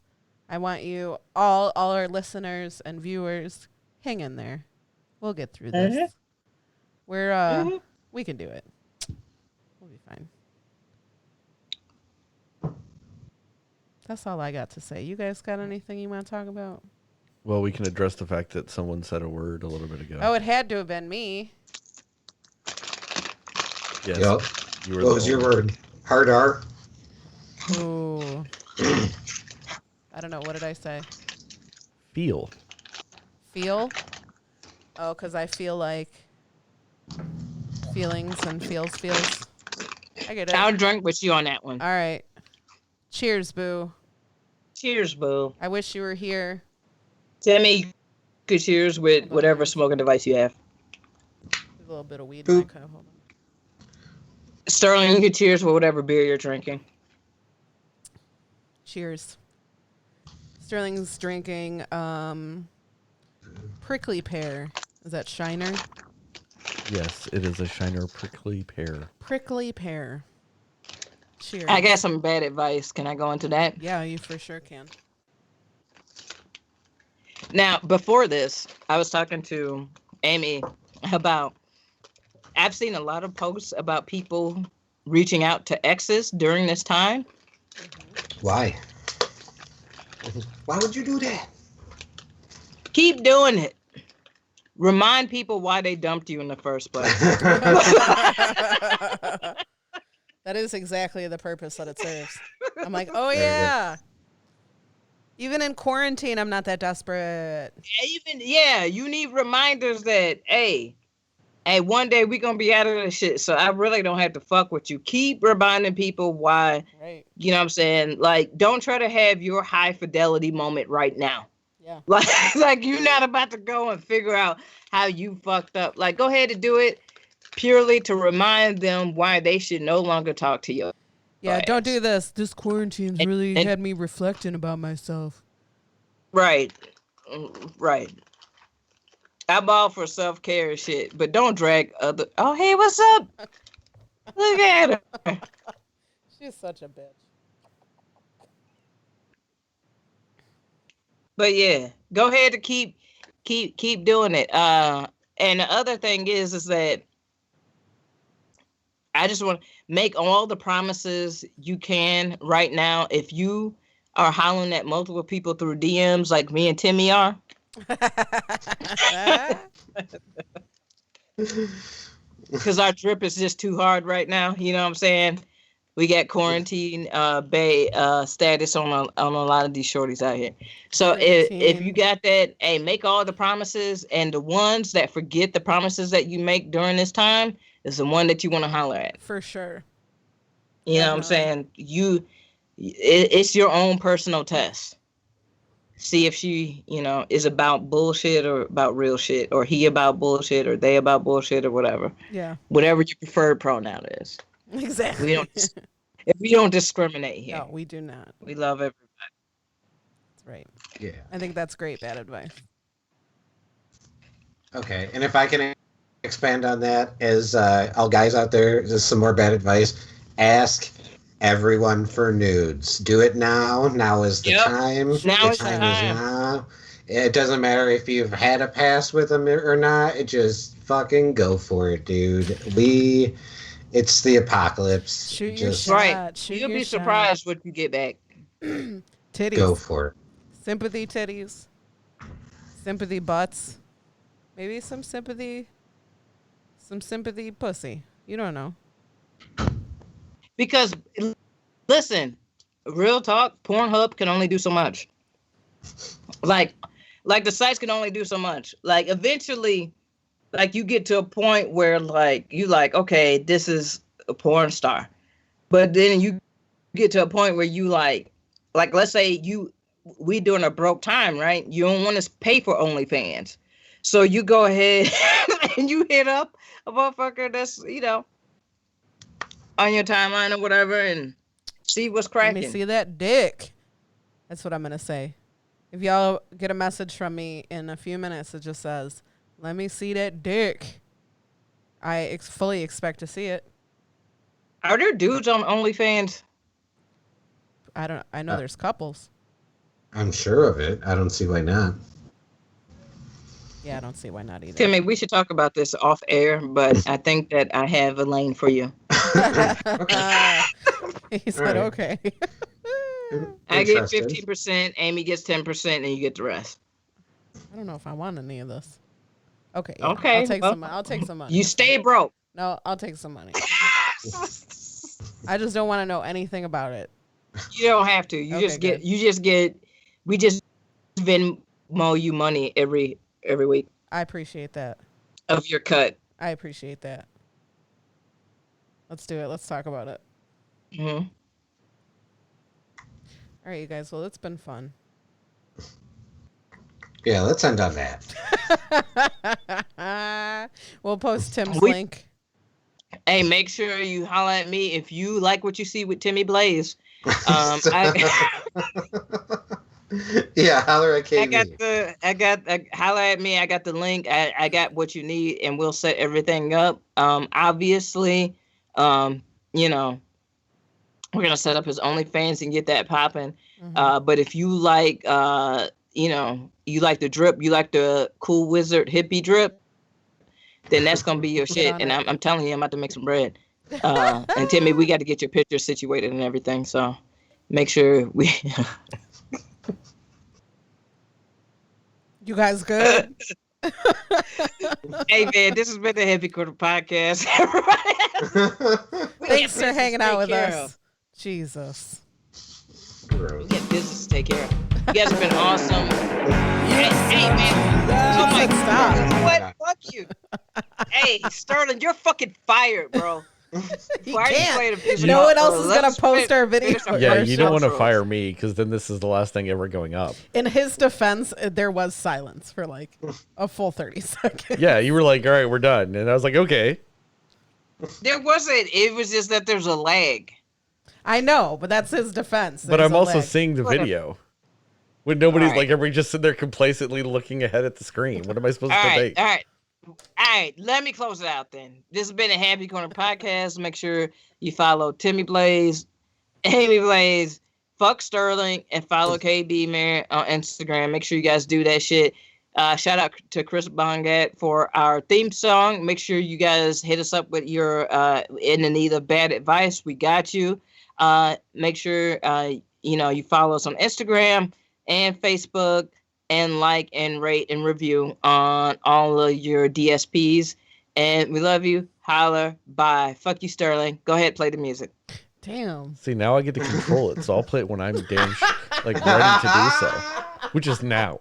I want you, all our listeners and viewers, hang in there. We'll get through this. Mhm. We're, Mhm. we can do it. We'll be fine. That's all I got to say. You guys got anything you want to talk about? Well, we can address the fact that someone said a word a little bit ago. Oh, it had to have been me. Yes. Yep. You were What the was your only- word? Hard R? Ooh. I don't know. What did I say? Feel. Feel? Oh, because I feel like feelings and feels. I get it. I'll drink with you on that one. All right. Cheers, boo. Cheers, boo. I wish you were here. Timmy, good cheers with Hold on, whatever guys. smoking device you have. There's a little bit of weed in my cup. Hold on. Sterling, you can cheers with whatever beer you're drinking. Cheers. Sterling's drinking prickly pear. Is that Shiner? Yes, it is a Shiner prickly pear. Prickly pear. Cheers. I got some bad advice. Can I go into that? Yeah, you for sure can. Now, before this, I was talking to Aimee about, I've seen a lot of posts about people reaching out to exes during this time. Why? Why would you do that? Keep doing it. Remind people why they dumped you in the first place. That is exactly the purpose that it serves. I'm like, oh Very good. yeah. Even in quarantine, I'm not that desperate. You need reminders that, hey, one day we gonna be out of this shit, so I really don't have to fuck with you. Keep reminding people why, Right. you know what I'm saying? Like, don't try to have your high fidelity moment right now. Yeah. Like you're not about to go and figure out how you fucked up. Like, go ahead and do it purely to remind them why they should no longer talk to you. Yeah, ass. don't do this. This quarantine's And- really and- had me reflecting about myself. Right. Right. I'm all for self-care and shit, but don't drag other. Oh, hey, what's up? Look at her. She's such a bitch. But yeah, go ahead and keep doing it. And the other thing is that I just want to make all the promises you can right now. If you are hollering at multiple people through DMs like me and Timmy are, because our drip is just too hard right now. You know what I'm saying? We got quarantine status on a lot of these shorties out here. So if you got that, hey, make all the promises, and the ones that forget the promises that you make during this time is the one that you want to holler at. For sure. You know what I'm Definitely. saying? it's your own personal test. See if she, is about bullshit or about real shit, or he about bullshit or they about bullshit or whatever. Yeah. Whatever your preferred pronoun is. Exactly. We don't discriminate here. No, we do not. We love everybody. That's right. Yeah. I think that's great bad advice. Okay, and if I can expand on that, as all guys out there, just some more bad advice. Ask everyone for nudes. Do it now. Now is the time. Now the is the time time. is now. It doesn't matter if you've had a pass with them or not. It just fucking go for it, dude. It's the apocalypse. Shoot your Just shot. Right. Shoot You'll your be shot. surprised what you get back. Titties. go for it. Sympathy titties. Sympathy butts. Maybe some sympathy pussy. You don't know. Because, listen, real talk, Pornhub can only do so much. Like the sites can only do so much. Like, eventually, like, you get to a point where, like, you like, okay, this is a porn star. But then you get to a point where you like let's say we doing a broke time, right? You don't want to pay for OnlyFans. So you go ahead and you hit up a motherfucker that's, on your timeline or whatever and see what's cracking. Let me see that dick. That's what I'm going to say. If y'all get a message from me in a few minutes that just says, let me see that dick, I fully expect to see it. Are there dudes on OnlyFans? I know there's couples. I'm sure of it. I don't see why not. Yeah, I don't see why not either. Timmy, we should talk about this off air, but I think that I have a lane for you. He said, Right. okay. I get Interested. 15%, Aimee gets 10%, and you get the rest. I don't know if I want any of this. Okay. Yeah, Okay, I'll take some money. You stay broke. No, I'll take some money. I just don't want to know anything about it. You don't have to. We just Venmo you money every week I appreciate that. of your cut. I appreciate that. Let's do it. Let's talk about it. Mm-hmm. All right, you guys. Well, it's been fun. Yeah, let's end on that. We'll post Tim's We- link. Hey, make sure you holler at me if you like what you see with Timmy Blaze. Yeah, holler at KV. Holler at me. I got the link. I got what you need, and we'll set everything up. Obviously, we're gonna set up his OnlyFans and get that popping. Mhm. But if you like, you like the drip, you like the cool wizard hippie drip, then that's gonna be your shit. on And it. I'm telling you, I'm about to make some bread. And Timmy, we got to get your picture situated and everything. So make sure we. You guys good? Hey man, this has been the Heavy Quarter Podcast. Thanks for hanging out with us. us. Jesus. We got business to take care of. You guys have been awesome. Hey man. Oh my Stop. God. You know what? Fuck you. Hey, Sterling, you're fucking fired, bro. He Why are you can't. playing a piece of No one shit, else bro? is Let's gonna post fin- our video. finish our Yeah, first you don't want to outro. fire me because then this is the last thing ever going up. In his defense, there was silence for like a full 30 seconds. Yeah, you were like, all right, we're done. And I was like, okay. There wasn't. It was just that there's a lag. I know, but that's his defense. But There's I'm a also lag. seeing the Whatever. video. When nobody's All right. like, everybody just sitting there complacently looking ahead at the screen. What am I supposed All to right, think? all right. Let me close it out then. This has been a Happy Corner Podcast. Make sure you follow Timmy Blaze, Aimee Blaze, fuck Sterling, and follow KB Man on Instagram. Make sure you guys do that shit. Shout out to Chris Bongat for our theme song. Make sure you guys hit us up with your in the need of bad advice. We got you. Make sure you follow us on Instagram and Facebook, and like and rate and review on all of your DSPs. And we love you. Holler. Bye. Fuck you, Sterling. Go ahead, play the music. Damn. See, now I get to control it. So I'll play it when I'm ready to do so, which is now.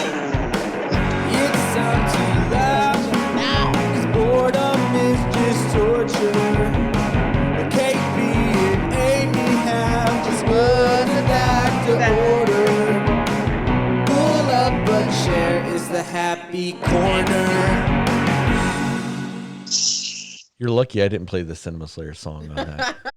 It's time to laugh now, 'cause boredom is just torture. The KB and happy corner. You're lucky I didn't play the Cinema Slayer song on that.